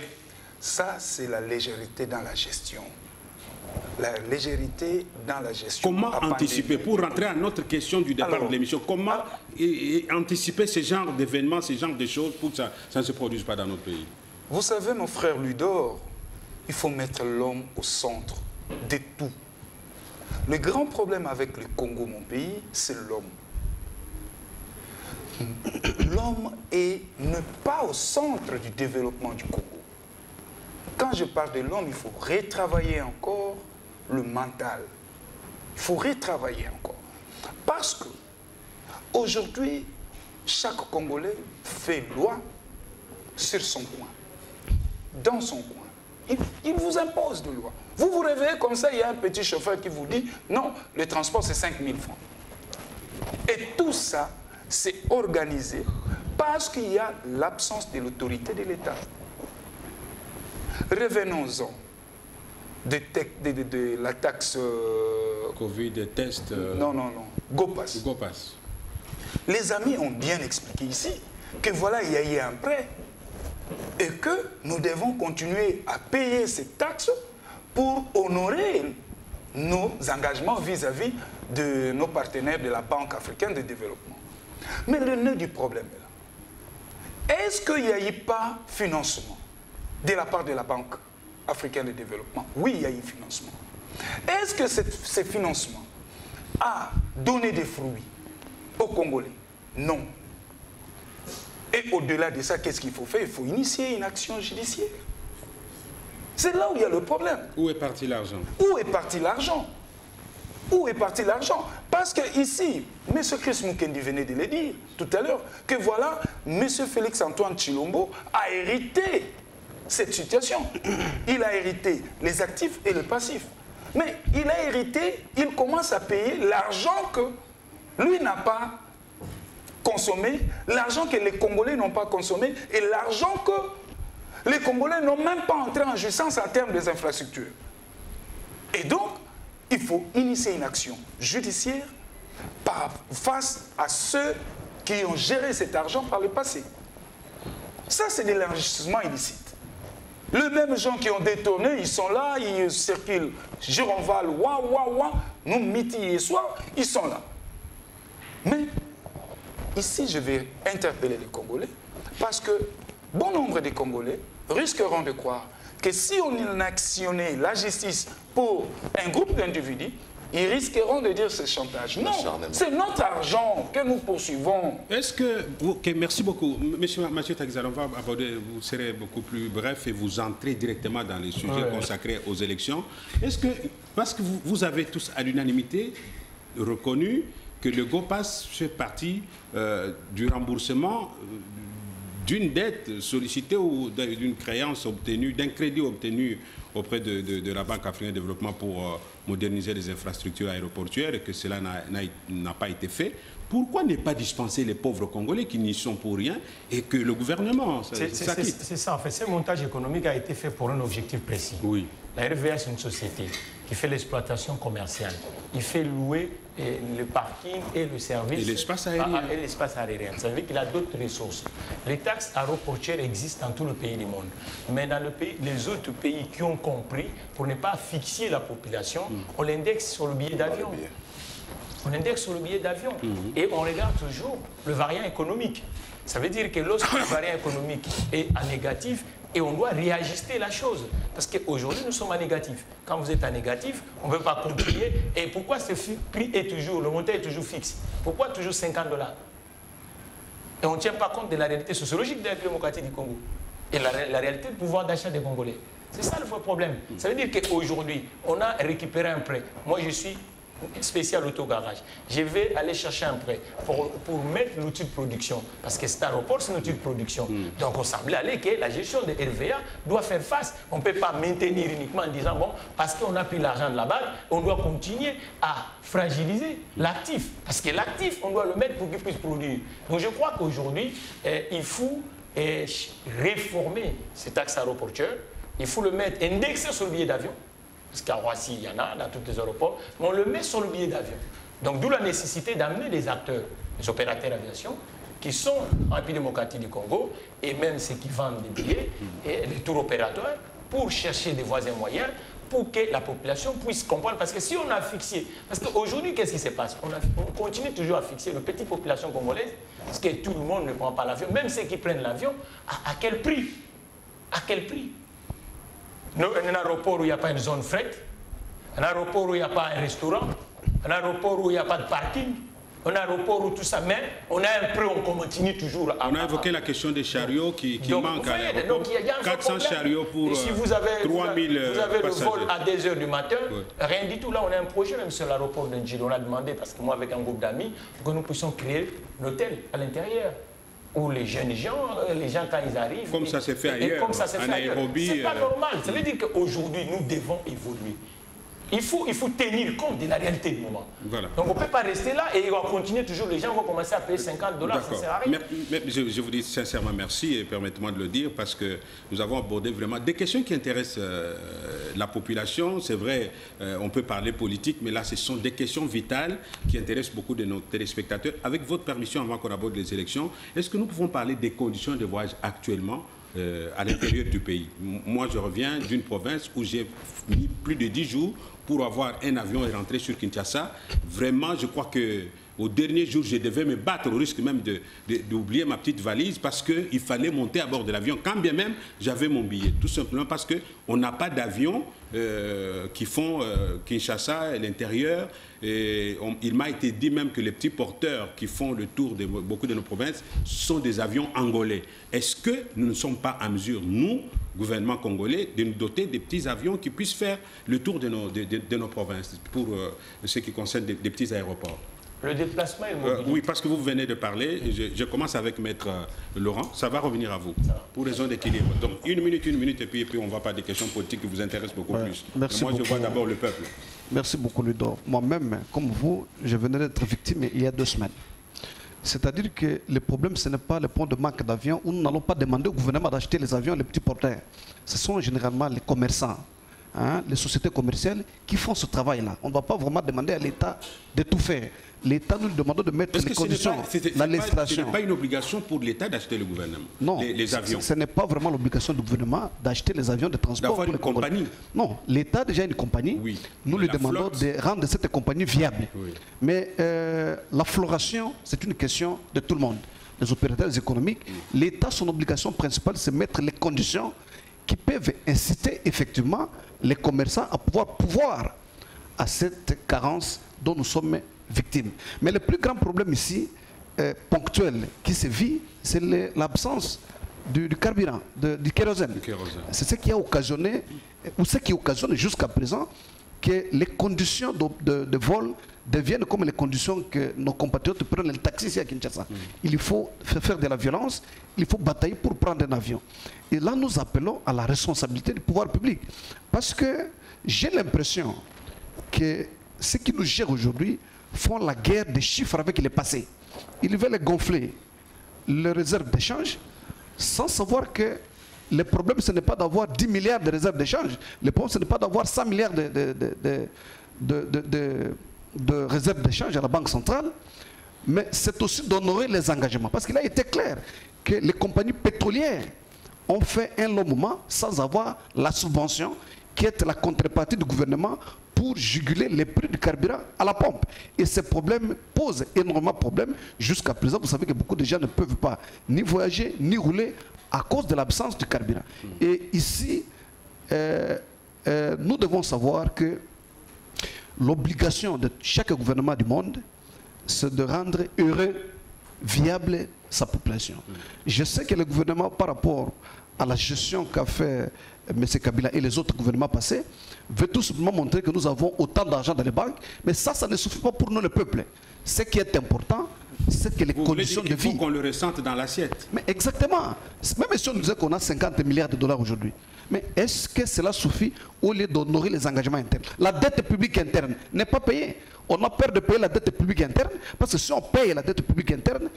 Ça, c'est la légèreté dans la gestion. La légèreté dans la gestion. Comment anticiper, pour rentrer à notre question du départ de l'émission, comment anticiper ce genre d'événements, ce genre de choses pour que ça ne se produise pas dans notre pays? Vous savez, mon frère Ludor, il faut mettre l'homme au centre de tout. Le grand problème avec le Congo, mon pays, c'est l'homme. L'homme n'est pas au centre du développement du Congo. Quand je parle de l'homme, il faut retravailler encore le mental. Il faut retravailler encore. Parce que aujourd'hui, chaque Congolais fait loi sur son coin, dans son coin. Il vous impose de loi. Vous vous réveillez comme ça, il y a un petit chauffeur qui vous dit « Non, le transport c'est 5 000 francs ». Et tout ça, c'est organisé parce qu'il y a l'absence de l'autorité de l'État. Revenons-en de la taxe... Covid, des tests... Non. GoPass. GoPass. Les amis ont bien expliqué ici que voilà, il y a eu un prêt et que nous devons continuer à payer ces taxes pour honorer nos engagements vis-à-vis de nos partenaires de la Banque africaine de développement. Mais le nœud du problème est là. Est-ce qu'il n'y a eu pas financement de la part de la Banque africaine de développement? Oui, il y a eu financement. Est-ce que ce financement a donné des fruits aux Congolais? Non. Et au-delà de ça, qu'est-ce qu'il faut faire? Il faut initier une action judiciaire. C'est là où il y a le problème. Où est parti l'argent? Où est parti l'argent? Où est parti l'argent? Parce que ici, M. Chris Mukendi venait de le dire tout à l'heure, que voilà, M. Félix-Antoine Tshilombo a hérité cette situation. Il a hérité les actifs et le passif. Mais il a hérité, il commence à payer l'argent que lui n'a pas consommé, l'argent que les Congolais n'ont pas consommé et l'argent que les Congolais n'ont même pas entré en jouissance en termes des infrastructures. Et donc, il faut initier une action judiciaire face à ceux qui ont géré cet argent par le passé. Ça, c'est de l'enrichissement illicite. Les mêmes gens qui ont détourné, ils sont là, ils circulent. Gironval, nous, midi et soir, ils sont là. Mais ici, je vais interpeller les Congolais parce que bon nombre de Congolais risqueront de croire que si on actionnait la justice pour un groupe d'individus, ils risqueront de dire c'est chantage. Non, c'est notre argent que nous poursuivons. Est-ce que... Okay, merci beaucoup. Monsieur Mathieu Taxal, on va aborder, vous serez beaucoup plus bref et vous entrez directement dans les sujets consacrés aux élections. Est-ce que, parce que vous avez tous à l'unanimité reconnu que le GoPass fait partie du remboursement d'une dette sollicitée ou d'une créance obtenue, d'un crédit obtenu auprès de la Banque africaine de développement pour moderniser les infrastructures aéroportuaires et que cela n'a pas été fait. Pourquoi ne pas dispenser les pauvres Congolais qui n'y sont pour rien et que le gouvernement s'acquitte? C'est ça, en fait. Ce montage économique a été fait pour un objectif précis. Oui. La RVA, c'est une société qui fait l'exploitation commerciale. Il fait louer le parking et le service. Et l'espace aérien. Et l'espace aérien. Ça veut dire qu'il a d'autres ressources. Les taxes aéroportuaires existent dans tout le pays du monde. Mais dans les autres pays qui ont compris, pour ne pas asphyxier la population, on l'indexe sur le billet d'avion. On indexe sur le billet d'avion et on regarde toujours le variant économique. Ça veut dire que lorsque le variant économique est en négatif, et on doit réajuster la chose. Parce qu'aujourd'hui, nous sommes en négatif. Quand vous êtes en négatif, on ne peut pas continuer. Et pourquoi ce prix est toujours, le montant est toujours fixe? Pourquoi toujours 50 $? Et on ne tient pas compte de la réalité sociologique de la démocratie du Congo et la réalité du pouvoir d'achat des Congolais. C'est ça le vrai problème. Ça veut dire qu'aujourd'hui, on a récupéré un prêt. Moi, je suis spécial autogarage. Je vais aller chercher un prêt pour mettre l'outil de production. Parce que cet aéroport, c'est un outil de production. Donc, on semblait aller que la gestion de RVA doit faire face. On ne peut pas maintenir uniquement en disant, bon, parce qu'on a pris l'argent de la banque, on doit continuer à fragiliser l'actif. Parce que l'actif, on doit le mettre pour qu'il puisse produire. Donc, je crois qu'aujourd'hui, il faut réformer cet axe aéroportuaire. Il faut le mettre indexé sur le billet d'avion. Parce qu'à Roissy, il y en a dans tous les aéroports, mais on le met sur le billet d'avion. Donc d'où la nécessité d'amener les acteurs, les opérateurs d'aviation, qui sont en République démocratique du Congo, et même ceux qui vendent des billets, et les tours opérateurs, pour chercher des voies et moyens, pour que la population puisse comprendre. Parce que si on a fixé, parce qu'aujourd'hui, qu'est-ce qui se passe? On continue toujours à fixer la petite population congolaise, parce que tout le monde ne prend pas l'avion, même ceux qui prennent l'avion, à quel prix? À quel prix? Un aéroport où il n'y a pas une zone fret, un aéroport où il n'y a pas un restaurant, un aéroport où il n'y a pas de parking, un aéroport où tout ça, mais on a un prix, on continue toujours à... On a évoqué la question des chariots qui manquent à l'aéroport. Donc il y a 400 chariots pour si vous avez, 3000 vous avez le passagers. vol à 2 h du matin, rien du tout. Là, on a un projet même sur l'aéroport de Ndjili. On a demandé, parce que moi, avec un groupe d'amis, que nous puissions créer l'hôtel à l'intérieur. Où les jeunes gens, quand ils arrivent... Comme ça s'est fait ailleurs, comme ça s'est fait ailleurs. C'est pas normal. Ça veut dire qu'aujourd'hui, nous devons évoluer. Il faut tenir compte de la réalité du moment. Voilà. Donc on ne peut pas rester là et on va continuer toujours. Les gens vont commencer à payer 50 $, ça ne sert à rien. Mais je vous dis sincèrement merci et permettez-moi de le dire parce que nous avons abordé vraiment des questions qui intéressent la population. C'est vrai, on peut parler politique, mais là ce sont des questions vitales qui intéressent beaucoup de nos téléspectateurs. Avec votre permission, avant qu'on aborde les élections, est-ce que nous pouvons parler des conditions de voyage actuellement à l'intérieur du pays? Moi, je reviens d'une province où j'ai mis plus de 10 jours pour avoir un avion et rentrer sur Kinshasa. Vraiment, je crois qu'au dernier jour, je devais me battre au risque même d'oublier ma petite valise parce qu'il fallait monter à bord de l'avion, quand bien même j'avais mon billet. Tout simplement parce qu'on n'a pas d'avion qui font Kinshasa et l'intérieur. Il m'a été dit même que les petits porteurs qui font le tour de beaucoup de nos provinces sont des avions angolais. Est-ce que nous ne sommes pas en mesure, nous, gouvernement congolais, de nous doter des petits avions qui puissent faire le tour de nos provinces pour ce qui concerne des petits aéroports? Le déplacement et le mobilité. Oui, parce que vous venez de parler, je commence avec Maître Laurent, ça va revenir à vous, pour raison d'équilibre. Donc une minute, et puis on va pas des questions politiques qui vous intéressent beaucoup plus. Merci moi, beaucoup. Je vois d'abord le peuple. Merci beaucoup, Ludo. Moi-même, comme vous, je venais d'être victime il y a 2 semaines. C'est-à-dire que le problème, ce n'est pas le point de manque d'avions où nous n'allons pas demander au gouvernement d'acheter les avions, les petits porteurs. Ce sont généralement les commerçants, les sociétés commerciales qui font ce travail-là. On ne va pas vraiment demander à l'État de tout faire. L'État nous demande de mettre les conditions, la législation. Ce n'est pas une obligation pour l'État d'acheter le gouvernement, non, les avions. Ce n'est pas vraiment l'obligation du gouvernement d'acheter les avions de transport. D'avoir une compagnie. Non, l'État a déjà une compagnie. Oui. Nous lui demandons de rendre cette compagnie viable. Oui. Mais la floration, c'est une question de tout le monde. Les opérateurs économiques, l'État, son obligation principale, c'est mettre les conditions qui peuvent inciter effectivement les commerçants à pouvoir à cette carence dont nous sommes victimes. Mais le plus grand problème ici, ponctuel, qui se vit, c'est l'absence du carburant, du kérosène. C'est ce qui a occasionné, ou ce qui occasionne jusqu'à présent, que les conditions de vol deviennent comme les conditions que nos compatriotes prennent le taxi ici à Kinshasa. Il faut faire de la violence, il faut batailler pour prendre un avion. Et là, nous appelons à la responsabilité du pouvoir public. Parce que j'ai l'impression que ceux qui nous gèrent aujourd'hui font la guerre des chiffres avec le passé. Ils veulent gonfler les réserves d'échange sans savoir que le problème, ce n'est pas d'avoir 10 milliards de réserves d'échange. Le problème, ce n'est pas d'avoir 100 milliards de réserves d'échange à la Banque centrale, mais c'est aussi d'honorer les engagements. Parce qu'il a été clair que les compagnies pétrolières ont fait un long moment sans avoir la subvention qui est la contrepartie du gouvernement pour juguler les prix du carburant à la pompe. Et ces problèmes posent énormément de problèmes. Jusqu'à présent, vous savez que beaucoup de gens ne peuvent pas ni voyager, ni rouler à cause de l'absence du carburant. Et ici, nous devons savoir que l'obligation de chaque gouvernement du monde, c'est de rendre heureux, viable sa population. Je sais que le gouvernement, par rapport à la gestion qu'a fait M. Kabila et les autres gouvernements passés, veut tout simplement montrer que nous avons autant d'argent dans les banques, mais ça ne suffit pas pour nous, le peuple. Ce qui est important, c'est que les conditions de vie... Il faut qu'on le ressente dans l'assiette. Mais exactement. Même si on nous disait qu'on a 50 milliards de dollars aujourd'hui, mais est-ce que cela suffit au lieu d'honorer les engagements internes? La dette publique interne n'est pas payée. On a peur de payer la dette publique interne, parce que si on paye la dette publique interne,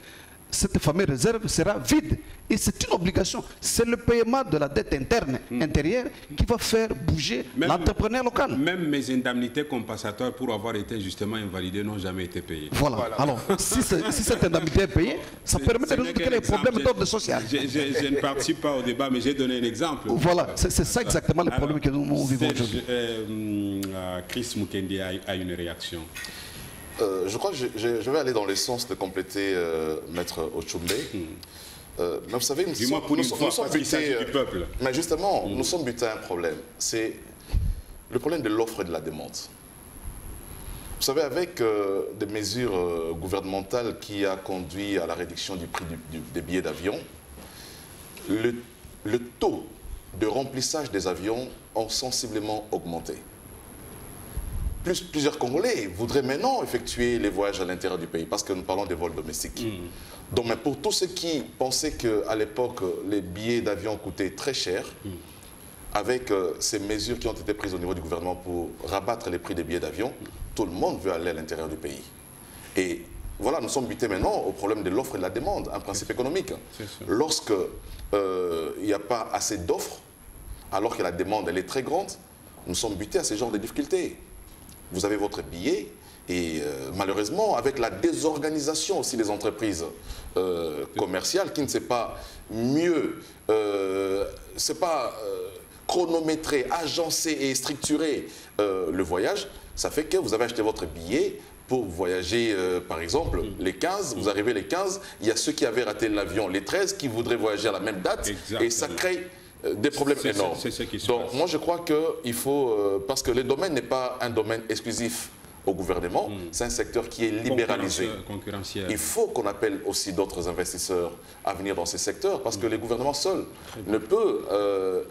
cette fameuse réserve sera vide. Et c'est une obligation. C'est le paiement de la dette interne, intérieure, qui va faire bouger l'entrepreneur local. Même mes indemnités compensatoires pour avoir été justement invalidées n'ont jamais été payées. Voilà. Alors, si cette indemnité est payée, ça permet de résoudre les problèmes d'ordre social. Je ne participe pas au débat, mais j'ai donné un exemple. Voilà, c'est ça exactement le problème que nous vivons aujourd'hui. Chris Mukendi a une réaction. Je crois que je vais aller dans le sens de compléter Maître Ochumbe. Mais vous savez, nous sommes butés, du peuple. Mais justement, nous sommes butés à un problème. C'est le problème de l'offre et de la demande. Vous savez, avec des mesures gouvernementales qui a conduit à la réduction du prix des billets d'avion, le taux de remplissage des avions ont sensiblement augmenté. Plusieurs Congolais voudraient maintenant effectuer les voyages à l'intérieur du pays, parce que nous parlons des vols domestiques. Donc, mais pour tous ceux qui pensaient qu'à l'époque, les billets d'avion coûtaient très cher, avec ces mesures qui ont été prises au niveau du gouvernement pour rabattre les prix des billets d'avion, tout le monde veut aller à l'intérieur du pays. Et voilà, nous sommes butés maintenant au problème de l'offre et de la demande, un principe économique. Lorsque il n'y a pas assez d'offres, alors que la demande elle est très grande, nous sommes butés à ce genre de difficultés. Vous avez votre billet et malheureusement, avec la désorganisation aussi des entreprises commerciales qui ne sait pas mieux, chronométrer, agencer et structurer le voyage, ça fait que vous avez acheté votre billet pour voyager, par exemple, les 15, vous arrivez les 15, il y a ceux qui avaient raté l'avion les 13 qui voudraient voyager à la même date. Exactement. Et ça crée des problèmes énormes. Donc moi je crois qu'il faut, parce que le domaine n'est pas un domaine exclusif au gouvernement, c'est un secteur qui est libéralisé. Il faut qu'on appelle aussi d'autres investisseurs à venir dans ces secteurs, parce que les gouvernements seuls ne peuvent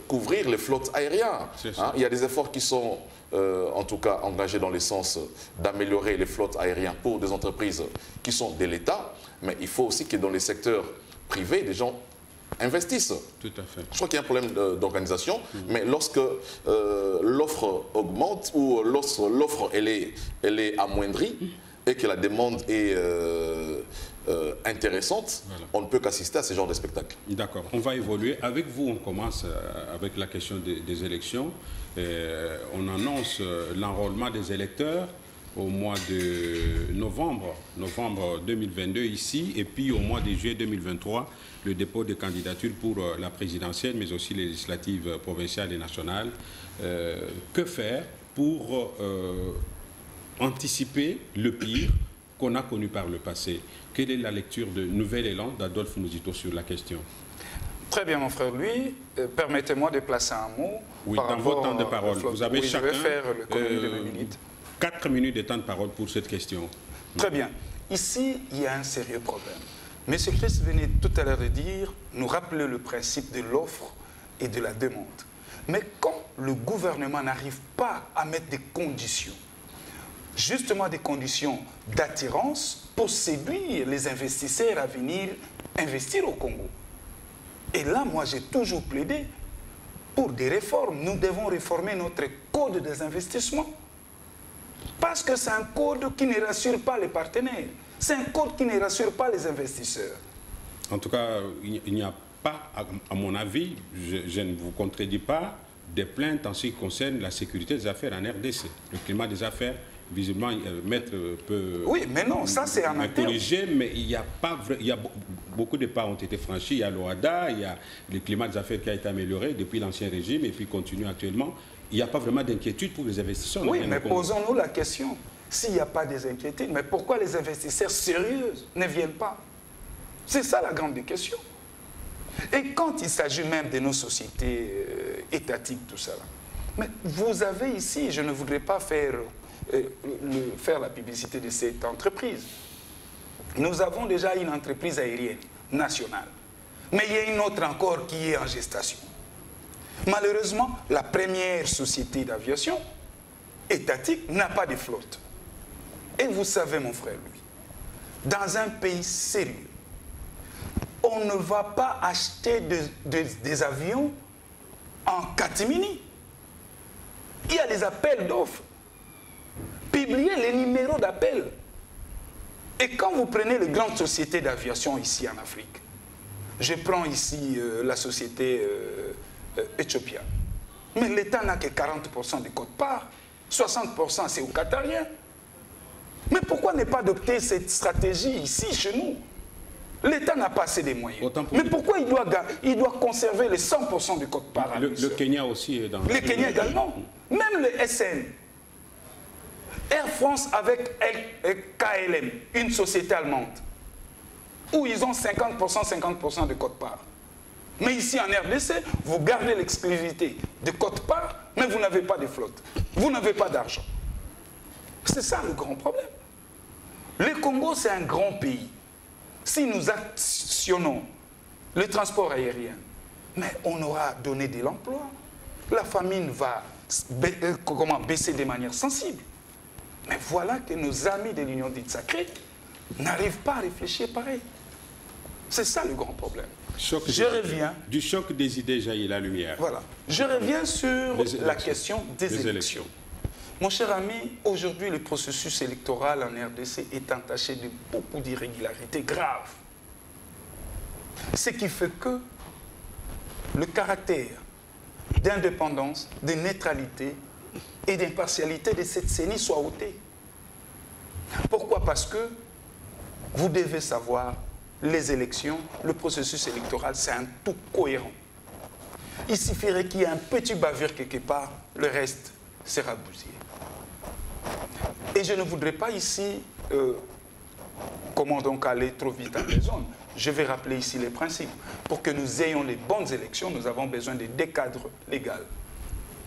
couvrir les flottes aériennes. Il y a des efforts qui sont en tout cas engagés dans le sens d'améliorer les flottes aériennes pour des entreprises qui sont de l'État, mais il faut aussi que dans les secteurs privés, des gens investissent. Tout à fait. Je crois qu'il y a un problème d'organisation, mais lorsque l'offre augmente ou lorsque l'offre elle est amoindrie et que la demande est intéressante, on ne peut qu'assister à ce genre de spectacle. D'accord. On va évoluer. Avec vous, on commence avec la question des élections. On annonce l'enrôlement des électeurs au mois de novembre 2022 ici, et puis au mois de juillet 2023, le dépôt de candidatures pour la présidentielle, mais aussi les législatives provinciales et nationales. Que faire pour anticiper le pire qu'on a connu par le passé? Quelle est la lecture de Nouvel Élan d'Adolphe Mouzito sur la question? Très bien, mon frère. Lui, permettez-moi de placer un mot. Oui, dans votre temps de parole. Vous avez chacun... Je vais faire le communiqué de 2 minutes. 4 minutes de temps de parole pour cette question. Très bien. Ici, il y a un sérieux problème. M. Christ venait tout à l'heure de dire, nous rappeler le principe de l'offre et de la demande. Mais quand le gouvernement n'arrive pas à mettre des conditions, justement des conditions d'attirance pour séduire les investisseurs à venir investir au Congo. Et là, moi, j'ai toujours plaidé pour des réformes. Nous devons réformer notre code des investissements. Parce que c'est un code qui ne rassure pas les partenaires. C'est un code qui ne rassure pas les investisseurs. En tout cas, il n'y a pas, à mon avis, je ne vous contredis pas, des plaintes en ce qui concerne la sécurité des affaires en RDC. Le climat des affaires, visiblement, Maître peut... Oui, mais non, ça c'est en interne. Corriger, mais il y a pas... beaucoup de pas ont été franchis. Il y a l'OADA, il y a le climat des affaires qui a été amélioré depuis l'ancien régime et puis continue actuellement. Il n'y a pas vraiment d'inquiétude pour les investisseurs. Oui, mais posons-nous la question. S'il n'y a pas des inquiétudes, mais pourquoi les investisseurs sérieux ne viennent pas? C'est ça la grande question. Et quand il s'agit même de nos sociétés étatiques, tout ça, là, mais vous avez ici, je ne voudrais pas faire la publicité de cette entreprise. Nous avons déjà une entreprise aérienne nationale, mais il y a une autre encore qui est en gestation. Malheureusement, la première société d'aviation étatique n'a pas de flotte. Et vous savez, mon frère, lui, dans un pays sérieux, on ne va pas acheter des avions en catimini. Il y a des appels d'offres. Publiez les numéros d'appel. Et quand vous prenez les grandes sociétés d'aviation ici en Afrique, je prends ici la société Ethiopia, mais l'État n'a que 40% des quotes-parts, 60% c'est aux Qatariens. Mais pourquoi ne pas adopter cette stratégie ici, chez nous? L'État n'a pas assez de moyens. Mais pourquoi il doit conserver les 100% des quotes-parts? Le Kenya aussi est dans... Le Kenya également. Même le SN. Air France avec KLM, une société allemande, où ils ont 50% de quotes-parts. Mais ici en RDC, vous gardez l'exclusivité de quotes-parts, mais vous n'avez pas de flotte. Vous n'avez pas d'argent. C'est ça le grand problème. Le Congo, c'est un grand pays. Si nous actionnons le transport aérien, mais on aura donné de l'emploi. La famine va baisser de manière sensible. Mais voilà que nos amis de l'Union dite sacrée n'arrivent pas à réfléchir pareil. C'est ça le grand problème. Du choc des idées jaillit la lumière. Voilà. Je reviens sur la question des élections. Mon cher ami, aujourd'hui, le processus électoral en RDC est entaché de beaucoup d'irrégularités graves. Ce qui fait que le caractère d'indépendance, de neutralité et d'impartialité de cette CENI soit ôté. Pourquoi? Parce que vous devez savoir, les élections, le processus électoral, c'est un tout cohérent. Il suffirait qu'il y ait un petit bavure quelque part, le reste sera bousillé. Et je ne voudrais pas ici, comment donc aller trop vite en raison. Je vais rappeler ici les principes. Pour que nous ayons les bonnes élections, nous avons besoin de deux cadres légaux.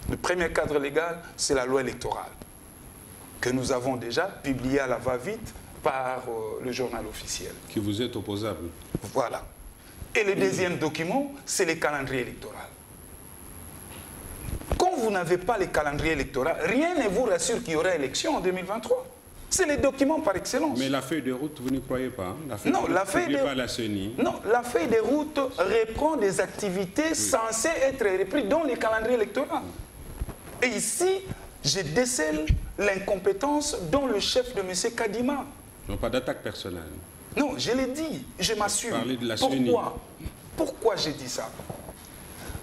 Le premier cadre légal, c'est la loi électorale, que nous avons déjà publiée à la va-vite par le journal officiel. Qui vous est opposable. Voilà. Et le deuxième document, c'est le calendrier électoral. Quand vous n'avez pas le calendrier électoral, rien ne vous rassure qu'il y aura élection en 2023. C'est les documents par excellence. Mais la feuille de route, vous n'y croyez pas, hein? Non, la feuille de route reprend des activités censées être reprises dans les calendriers électoraux. Et ici, je décèle l'incompétence dont le chef de M. Kadima. Non, pas d'attaque personnelle. Non, je l'ai dit, je m'assure. Pourquoi j'ai dit ça?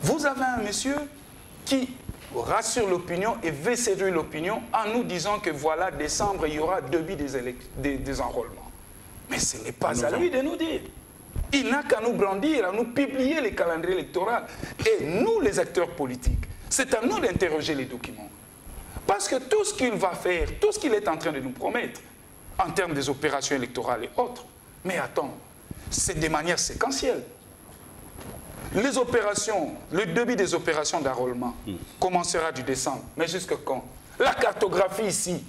Vous avez un monsieur qui rassure l'opinion et veut séduire l'opinion en nous disant que voilà, décembre, il y aura début des enrôlements. Mais ce n'est pas à lui de nous dire. Il n'a qu'à nous brandir, à nous publier les calendriers électoraux. Et nous, les acteurs politiques, c'est à nous d'interroger les documents. Parce que tout ce qu'il va faire, tout ce qu'il est en train de nous promettre, en termes des opérations électorales et autres, mais attends, c'est de manière séquentielle. Les opérations, le début des opérations d'enrôlement commencera du décembre. Mais jusque quand? La cartographie ici,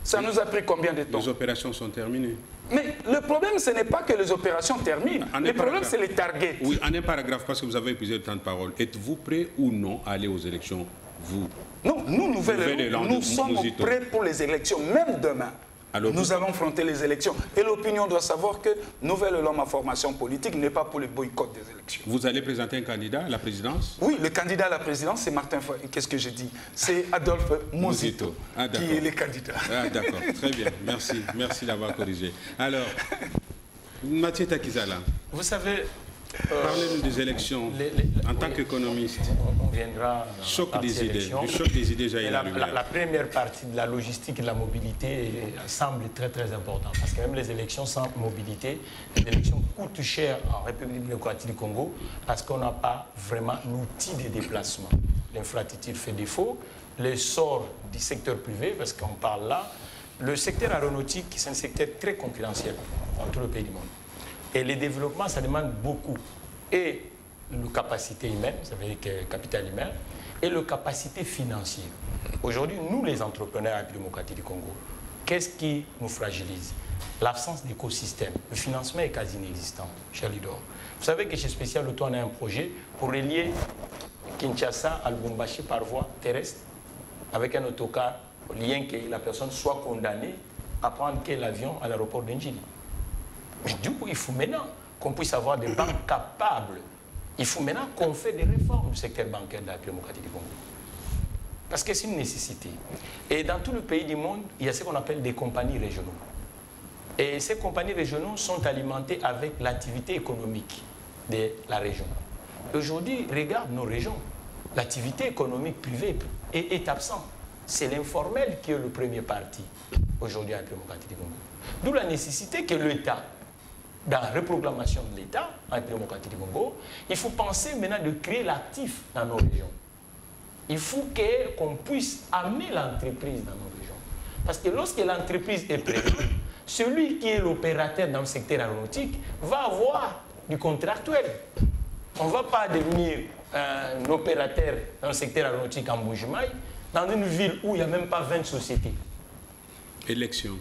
Ça nous a pris combien de temps? Les opérations sont terminées. Mais le problème, ce n'est pas que les opérations terminent. Le problème, c'est les targets. Oui, en un paragraphe, parce que vous avez épuisé le temps de parole. Êtes-vous prêt ou non à aller aux élections, vous? Non, nous, nous sommes prêts pour les élections, même demain. Alors, nous allons affronter les élections. Et l'opinion doit savoir que Nouvelle-Homme à formation politique n'est pas pour le boycott des élections. Vous allez présenter un candidat à la présidence? Oui, le candidat à la présidence, c'est Martin Fayulu. Qu'est-ce que j'ai dit? C'est Adolphe Mozito qui est le candidat. Ah, d'accord, très bien. Merci. Merci d'avoir corrigé. Alors, Mathieu Takizala. Vous savez... Parlez-nous des élections en tant qu'économiste. On viendra choc des idées. Du choc des idées, j'ai la première partie de la logistique et de la mobilité semble très très importante. Parce que même les élections sans mobilité, les élections coûtent cher en République démocratique du Congo parce qu'on n'a pas vraiment l'outil de déplacement. L'infrastructure fait défaut. L'essor du secteur privé, parce qu'on parle là, le secteur aéronautique, c'est un secteur très concurrentiel dans tout le pays du monde. Et les développements, ça demande beaucoup. Et la capacité humaine, ça veut dire que capital humain, et la capacité financière. Aujourd'hui, nous, les entrepreneurs en République démocratique du Congo, qu'est-ce qui nous fragilise? L'absence d'écosystème. Le financement est quasi inexistant, cher Lidor. Vous savez que chez Spécial Auto, on a un projet pour relier Kinshasa à Lubumbashi par voie terrestre, avec un autocar, lien que la personne soit condamnée à prendre l'avion à l'aéroport d'Njili. Mais du coup, il faut maintenant qu'on puisse avoir des banques capables. Il faut maintenant qu'on fait des réformes du secteur bancaire de la République démocratique du Congo. Parce que c'est une nécessité. Et dans tout le pays du monde, il y a ce qu'on appelle des compagnies régionales. Et ces compagnies régionales sont alimentées avec l'activité économique de la région. Aujourd'hui, regarde nos régions. L'activité économique privée est absente. C'est l'informel qui est le premier parti aujourd'hui en République démocratique du Congo. D'où la nécessité que l'État, dans la reprogrammation de l'État en République démocratique du Congo, il faut penser maintenant de créer l'actif dans nos régions. Il faut qu'on puisse amener l'entreprise dans nos régions. Parce que lorsque l'entreprise est présente, celui qui est l'opérateur dans le secteur aéronautique va avoir du contractuel. On ne va pas devenir un opérateur dans le secteur aéronautique en Mbuji-Mayi, dans une ville où il n'y a même pas 20 sociétés. Élection.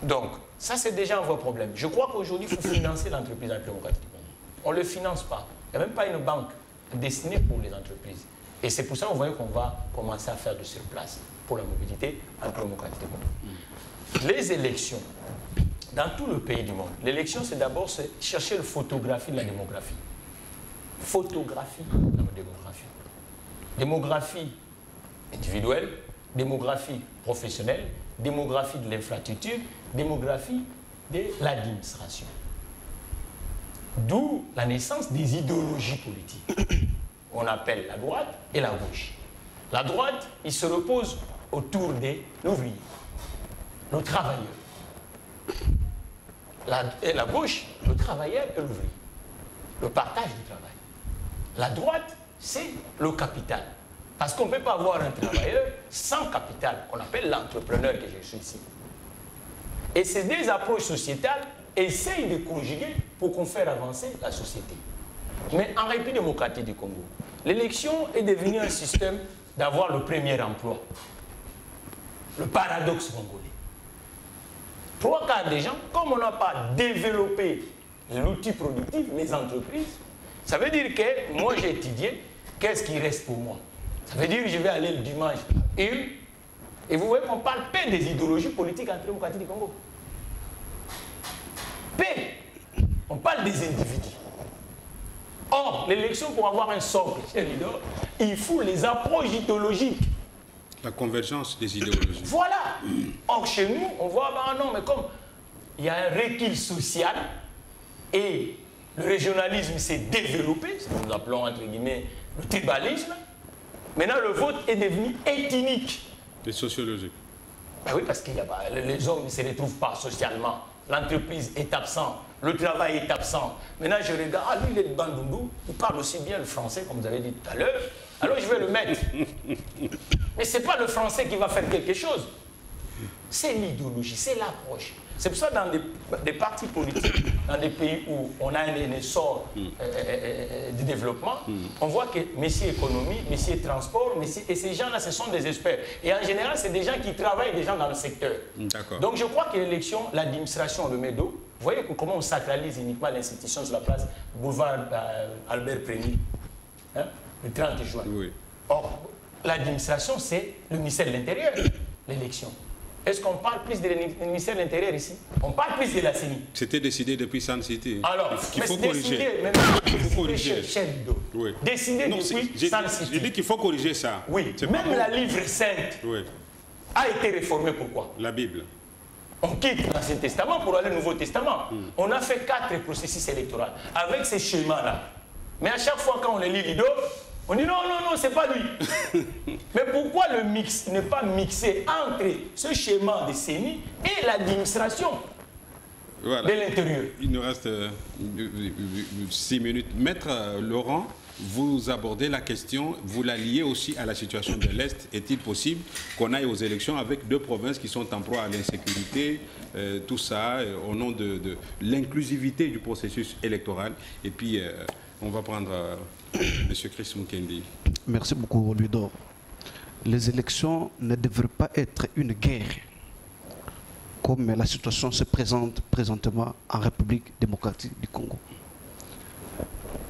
Donc, ça c'est déjà un vrai problème. Je crois qu'aujourd'hui, il faut financer l'entreprise en République démocratique du Congo. On ne le finance pas. Il n'y a même pas une banque destinée pour les entreprises. Et c'est pour ça qu'on voit qu'on va commencer à faire de surplace pour la mobilité en République démocratique du Congo. Les élections, dans tout le pays du monde, l'élection c'est d'abord chercher la photographie de la démographie. Photographie de la démographie. Démographie individuelle, démographie professionnelle, démographie de l'infrastructure, démographie de l'administration. D'où la naissance des idéologies politiques. On appelle la droite et la gauche. La droite, il se repose autour des ouvriers, nos travailleurs. Et la gauche, le travailleur et l'ouvrier. Le partage du travail. La droite, c'est le capital. Parce qu'on ne peut pas avoir un travailleur sans capital, qu'on appelle l'entrepreneur que je suis ici. Et ces deux approches sociétales essayent de conjuguer pour qu'on fasse avancer la société. Mais en République démocratique du Congo, l'élection est devenue un système d'avoir le premier emploi. Le paradoxe congolais. Trois quarts des gens, comme on n'a pas développé l'outil productif, les entreprises, ça veut dire que moi j'ai étudié, qu'est-ce qui reste pour moi? Ça veut dire que je vais aller le dimanche et vous voyez qu'on parle pas des idéologies politiques en République démocratique du Congo. Paix. On parle des individus. Or, l'élection pour avoir un socle, il faut les approches idéologiques. La convergence des idéologies. Voilà. Or, chez nous, on voit, bah non, mais comme il y a un recul social et le régionalisme s'est développé, ce que nous appelons entre guillemets le tribalisme, maintenant le vote est devenu ethnique. Et sociologique. Ben oui, parce que les hommes ne se retrouvent pas socialement. L'entreprise est absente, le travail est absent. Maintenant, je regarde, ah, lui, il est de Bandundu, il parle aussi bien le français, comme vous avez dit tout à l'heure, alors je vais le mettre. Mais ce n'est pas le français qui va faire quelque chose. C'est l'idéologie, c'est l'approche. C'est pour ça que dans des partis politiques, dans des pays où on a un essor de développement, on voit que Messie économie, Messie transport, et ces gens-là, ce sont des experts. Et en général, c'est des gens qui travaillent déjà dans le secteur. Donc je crois que l'élection, l'administration le met d'eau. Vous voyez comment on sacralise uniquement l'institution sur la place boulevard Albert Prény, hein, le 30 juin. Oui. Or, l'administration, c'est le ministère de l'Intérieur, l'élection. Est-ce qu'on parle plus du ministère de l'Intérieur ici? On parle plus de la CENI. C'était décidé depuis Sun City. Alors, il faut corriger. Il faut corriger. Oui. Décider depuis Sun City. Je dis qu'il faut corriger ça. Oui, même la livre sainte a été réformée. Pourquoi? La Bible. On quitte l'Ancien Testament pour aller au Nouveau Testament. On a fait 4 processus électoraux avec ces schémas-là. Mais à chaque fois quand on les lit, Lido, on dit non, non, non, c'est pas lui. Mais pourquoi le mix ne pas mixer entre ce schéma de CENI et l'administration de l'intérieur? Il nous reste 6 minutes. Maître Laurent, vous abordez la question, vous la liez aussi à la situation de l'Est. Est-il possible qu'on aille aux élections avec 2 provinces qui sont en proie à l'insécurité, tout ça, au nom de l'inclusivité du processus électoral? Et puis, on va prendre M. Chris Mukendi. Merci beaucoup, Ludo. Les élections ne devraient pas être une guerre, comme la situation se présente présentement en République démocratique du Congo.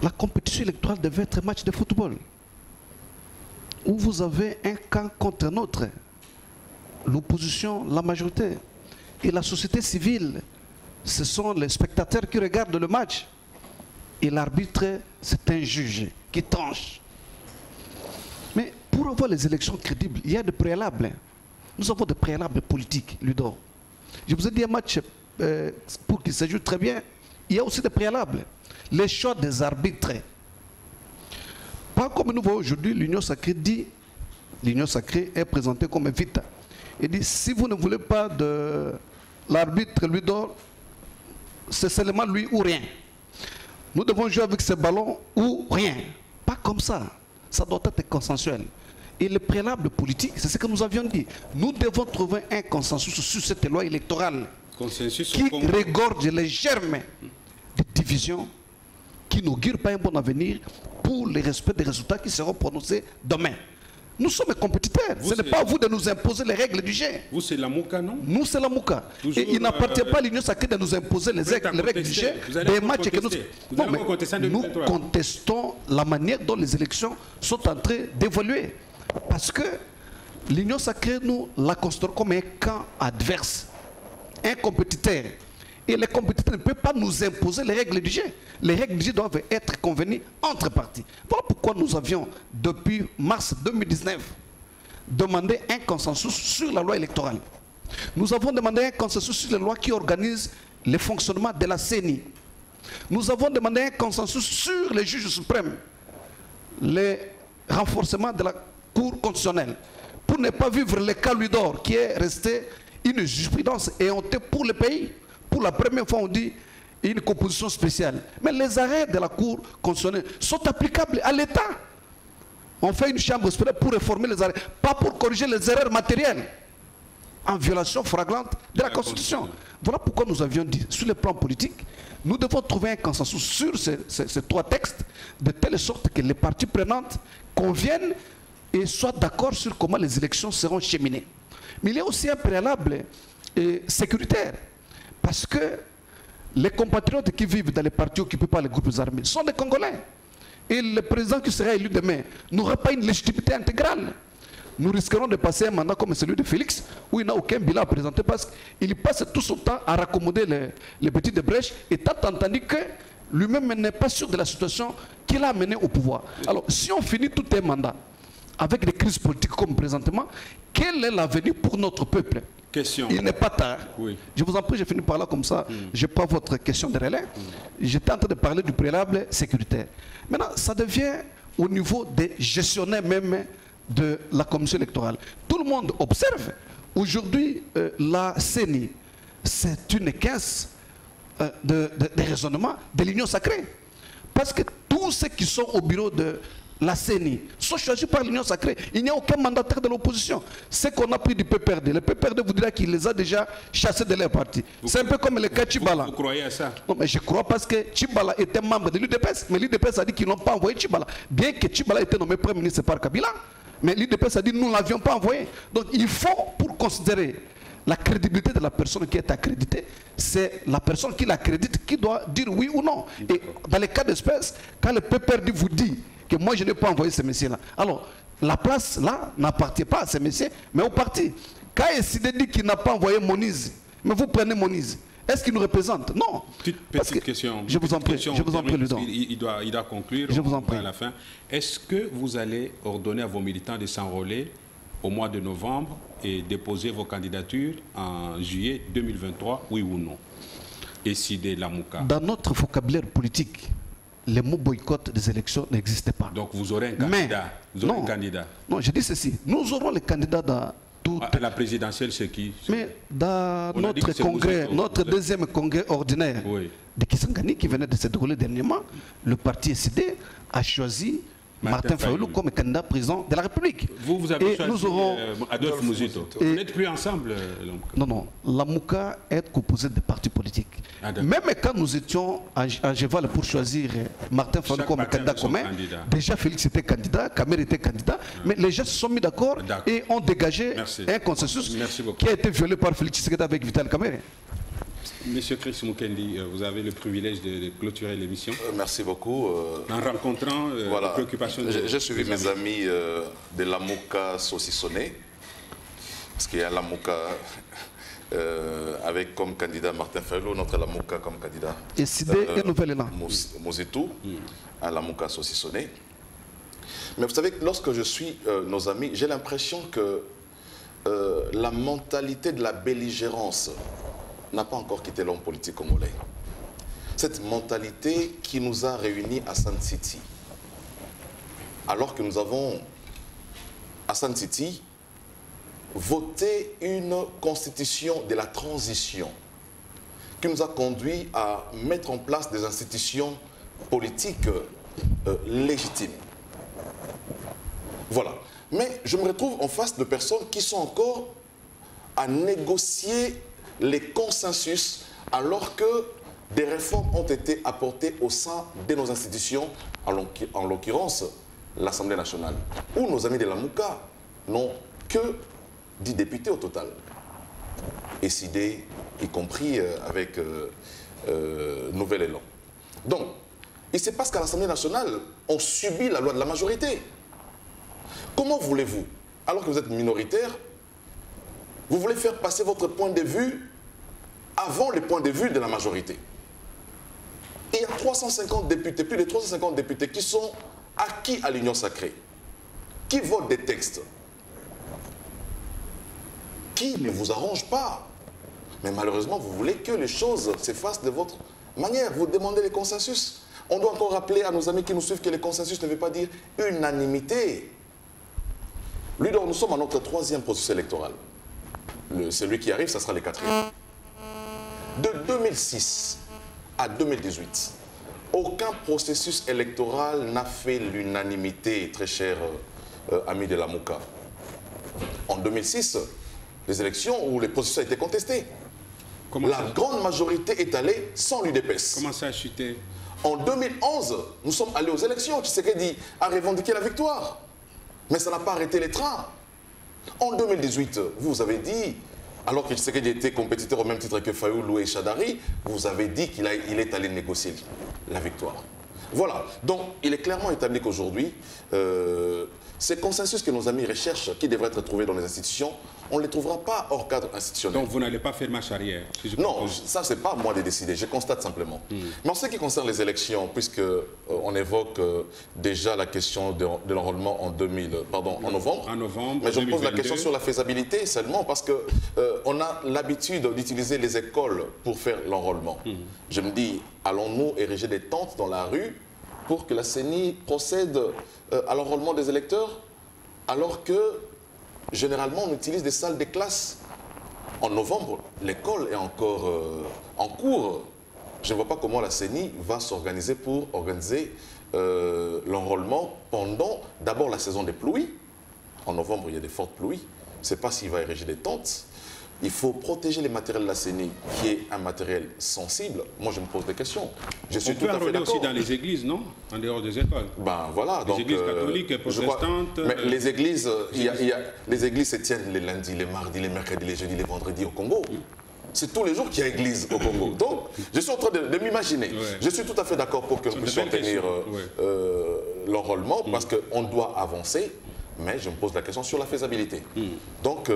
La compétition électorale devait être un match de football, où vous avez un camp contre un autre, l'opposition, la majorité, et la société civile, ce sont les spectateurs qui regardent le match. Et l'arbitre, c'est un juge qui tranche. Mais pour avoir les élections crédibles, il y a des préalables. Nous avons des préalables politiques, Ludo. Je vous ai dit un match pour qu'il se joue très bien, il y a aussi des préalables. Les choix des arbitres. Pas comme nous voyons aujourd'hui, l'Union sacrée dit, l'Union sacrée est présentée comme vita. Il dit, si vous ne voulez pas de l'arbitre Ludo, c'est seulement lui ou rien. Nous devons jouer avec ce ballon ou rien. Pas comme ça. Ça doit être consensuel. Et le préalable politique, c'est ce que nous avions dit. Nous devons trouver un consensus sur cette loi électorale qui regorge les germes de division, qui n'augure pas un bon avenir pour le respect des résultats qui seront prononcés demain. Nous sommes compétiteurs. Ce n'est pas à vous de nous imposer les règles du jeu. Vous, c'est la Mouka, non? Nous, c'est la Mouka. Et il n'appartient pas à l'Union sacrée de nous imposer les règles du jeu des matchs que nous... Non, mais nous contestons la manière dont les élections sont en train d'évoluer. Parce que l'Union sacrée, nous la considérons comme un camp adverse, un compétiteur. Et les compétiteurs ne peuvent pas nous imposer les règles du jeu. Les règles du jeu doivent être convenues entre parties. Voilà pourquoi nous avions, depuis mars 2019, demandé un consensus sur la loi électorale. Nous avons demandé un consensus sur les lois qui organisent le fonctionnement de la CENI. Nous avons demandé un consensus sur les juges suprêmes, le renforcement de la Cour constitutionnelle, pour ne pas vivre le cas Ludor, qui est resté une jurisprudence éhontée pour le pays. Pour la première fois, on dit une composition spéciale. Mais les arrêts de la Cour constitutionnelle sont applicables à l'État. On fait une chambre spéciale pour réformer les arrêts, pas pour corriger les erreurs matérielles, en violation flagrante de la Constitution. Voilà pourquoi nous avions dit, sur le plan politique, nous devons trouver un consensus sur ces 3 textes, de telle sorte que les parties prenantes conviennent et soient d'accord sur comment les élections seront cheminées. Mais il y a aussi un préalable sécuritaire. Parce que les compatriotes qui vivent dans les partis occupés par les groupes armés sont des Congolais. Et le président qui sera élu demain n'aura pas une légitimité intégrale. Nous risquerons de passer un mandat comme celui de Félix, où il n'a aucun bilan à présenter parce qu'il passe tout son temps à raccommoder les petits de brèche, et tant entendu que lui-même n'est pas sûr de la situation qu'il a amené au pouvoir. Alors, si on finit tout un mandat avec des crises politiques comme présentement, quel est l'avenir pour notre peuple? Question. Il n'est pas tard. Oui. Je vous en prie, je finis par là comme ça. Je prends votre question de relais. J'étais en train de parler du préalable sécuritaire. Maintenant, ça devient au niveau des gestionnaires même de la commission électorale. Tout le monde observe. Aujourd'hui, la CENI, c'est une caisse de raisonnement de l'Union sacrée. Parce que tous ceux qui sont au bureau de la CENI sont choisis par l'Union sacrée. Il n'y a aucun mandataire de l'opposition. Ce qu'on a pris du PPRD, le PPRD vous dira qu'il les a déjà chassés de leur parti. C'est un peu comme le cas Tchibala. Vous croyez à ça? Non, mais je crois parce que Tchibala était membre de l'UDPS, mais l'UDPS a dit qu'ils n'ont pas envoyé Tchibala. Bien que Tchibala était nommé Premier ministre par Kabila, mais l'UDPS a dit nous ne l'avions pas envoyé. Donc il faut, pour considérer la crédibilité de la personne qui est accréditée, c'est la personne qui l'accrédite qui doit dire oui ou non. Et dans les cas d'espèce, quand le PPRD vous dit que moi je n'ai pas envoyé ces messieurs-là, alors la place là n'appartient pas à ces messieurs, mais au parti. Quand Essidé dit qu'il n'a pas envoyé Moniz, mais vous prenez Moniz, est-ce qu'il nous représente? Non. Petite question. Je vous en prie, Ludon. Il doit conclure. Je vous en prie. À la fin. Est-ce que vous allez ordonner à vos militants de s'enrôler au mois de novembre et déposer vos candidatures en juillet 2023, oui ou non? Essidé Lamouka. Dans notre vocabulaire politique, le mot boycott des élections n'existe pas. Donc vous aurez un candidat. Non, je dis ceci. Nous aurons les candidats dans tout. La présidentielle, c'est qui? Mais dans notre congrès, notre deuxième congrès ordinaire de Kisangani qui venait de se dérouler dernièrement, le parti SID a choisi Martin Fayulu comme candidat président de la République. Vous avez choisi Adolphe Mouzito. Vous n'êtes plus ensemble? Non. La Mouka est composée de partis politiques. Même quand nous étions en Géval pour choisir Martin Fayulu comme candidat commun, déjà Félix était candidat, Kamer était candidat, mais les gens se sont mis d'accord et ont dégagé un consensus qui a été violé par Félix Tshisekedi avec Vital Kamerhe. Monsieur Chris Mukendi, vous avez le privilège de clôturer l'émission. Merci beaucoup. En rencontrant les préoccupations... J'ai suivi mes amis de Lamouka saucissonné, parce qu'il y a Lamouka avec comme candidat Martin Fayulu, notre Lamouka comme candidat. Et Sidé et Nouvelle-Élan. Mozitou, à Lamouka saucissonné. Mais vous savez, lorsque je suis nos amis, j'ai l'impression que la mentalité de la belligérance n'a pas encore quitté l'homme politique congolais. Cette mentalité qui nous a réunis à Sun City. Alors que nous avons, à Sun City, voté une constitution de la transition qui nous a conduit à mettre en place des institutions politiques légitimes. Voilà. Mais je me retrouve en face de personnes qui sont encore à négocier les consensus alors que des réformes ont été apportées au sein de nos institutions, en l'occurrence l'Assemblée nationale, où nos amis de la Mouka n'ont que 10 députés au total. Et SID, y compris avec Nouvel-Élan. Donc, il se passe qu'à l'Assemblée nationale, on subit la loi de la majorité. Comment voulez-vous, alors que vous êtes minoritaire, vous voulez faire passer votre point de vue avant le point de vue de la majorité? Il y a 350 députés, plus de 350 députés qui sont acquis à l'Union sacrée, qui votent des textes qui ne vous arrangent pas. Mais malheureusement, vous voulez que les choses se fassent de votre manière. Vous demandez les consensus. On doit encore rappeler à nos amis qui nous suivent que les consensus ne veut pas dire unanimité. Ludor, nous sommes à notre 3e processus électoral. Celui qui arrive, ça sera le 4e. De 2006 à 2018, aucun processus électoral n'a fait l'unanimité, très cher ami de la Mouka. En 2006, les élections où les processus ont été contestés, la grande majorité est allée sans l'UDPS. Comment ça a chuté? En 2011, nous sommes allés aux élections. Tshisekedi a revendiqué la victoire. Mais ça n'a pas arrêté les trains. En 2018, vous avez dit, alors que Tshisekedi était compétiteur au même titre que Fayulu et Chadari, vous avez dit qu'il est allé négocier la victoire. Voilà. Donc, il est clairement établi qu'aujourd'hui, ces consensus que nos amis recherchent, qui devraient être trouvés dans les institutions, on ne les trouvera pas hors cadre institutionnel. Donc vous n'allez pas faire marche arrière? Non, ça c'est pas à moi de décider, je constate simplement. Mais en ce qui concerne les élections, puisqu'on évoque déjà la question de l'enrôlement en novembre. En novembre. Mais je me pose la question sur la faisabilité seulement parce qu'on a l'habitude d'utiliser les écoles pour faire l'enrôlement. Je me dis, allons-nous ériger des tentes dans la rue pour que la CENI procède à l'enrôlement des électeurs alors que généralement, on utilise des salles de classe. En novembre, l'école est encore en cours. je ne vois pas comment la CENI va s'organiser pour organiser l'enrôlement pendant d'abord la saison des pluies. En novembre, il y a des fortes pluies. Je ne sais pas s'il va ériger des tentes. Il faut protéger les matériels de la CENI, qui est un matériel sensible. Moi, je me pose des questions. Je suis tout à fait d'accord. Aussi dans les églises, non? En dehors des écoles. Ben voilà. Les églises catholiques et protestantes. Mais les églises, les églises se tiennent les lundis, les mardis, les mercredis, les jeudis, les vendredis au Congo. C'est tous les jours qu'il y a église au Congo. Donc, je suis en train de m'imaginer. Ouais. Je suis tout à fait d'accord pour que nous puissions tenir l'enrôlement, parce qu'on doit avancer. Mais je me pose la question sur la faisabilité. Donc,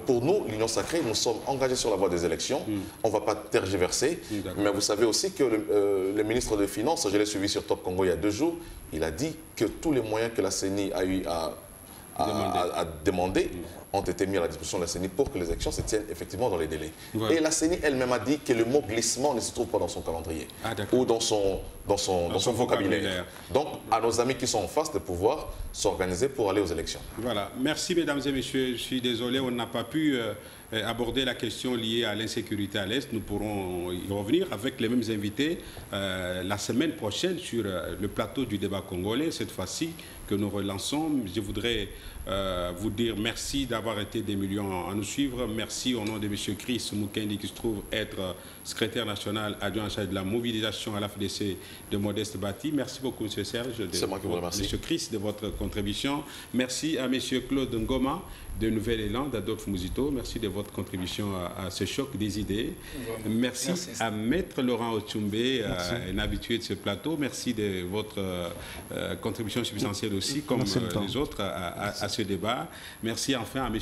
pour nous, l'Union Sacrée, nous sommes engagés sur la voie des élections. On ne va pas tergiverser. Mais vous savez aussi que le ministre des Finances, je l'ai suivi sur Top Congo il y a 2 jours, il a dit que tous les moyens que la CENI a eu à demander ont été mis à la disposition de la CENI pour que les élections se tiennent effectivement dans les délais. Ouais. Et la CENI elle-même a dit que le mot glissement ne se trouve pas dans son calendrier ou dans son vocabulaire. Donc, à nos amis qui sont en face de pouvoir s'organiser pour aller aux élections. Voilà. Merci, mesdames et messieurs. Je suis désolé, on n'a pas pu aborder la question liée à l'insécurité à l'Est. Nous pourrons y revenir avec les mêmes invités la semaine prochaine sur le plateau du débat congolais. Cette fois-ci que nous relançons, je voudrais vous dire merci d'avoir été des millions à nous suivre. Merci au nom de M. Chris Mukendi, qui se trouve être secrétaire national adjoint en charge de la mobilisation à la FDC de Modeste Bati. Merci beaucoup, M. Serge. C'est moi qui vous remercie. M. Chris, de votre contribution. Merci à M. Claude Ngoma de Nouvel Élan, d'Adolphe Mouzito. Merci de votre contribution à ce choc des idées. Merci à Maître Laurent Ochumbe, un habitué de ce plateau. Merci de votre contribution substantielle aussi, comme les autres, à ce débat. Merci enfin à M.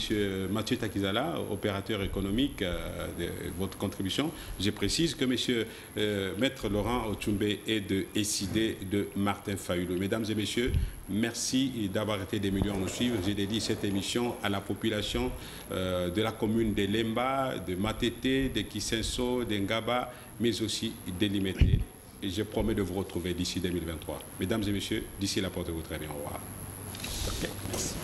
Mathieu Takizala, opérateur économique, de votre contribution. Je précise que Maître Laurent Ochumbe est de SID de Martin Fayulu. Mesdames et messieurs, merci d'avoir été des millions à nous suivre. J'ai dédié cette émission à la population de la commune de Lemba, de Matete, de Kisenso, de Ngaba, mais aussi de Limete. Et je promets de vous retrouver d'ici 2023. Mesdames et messieurs, d'ici là, portez-vous très bien. Au revoir. Okay, merci.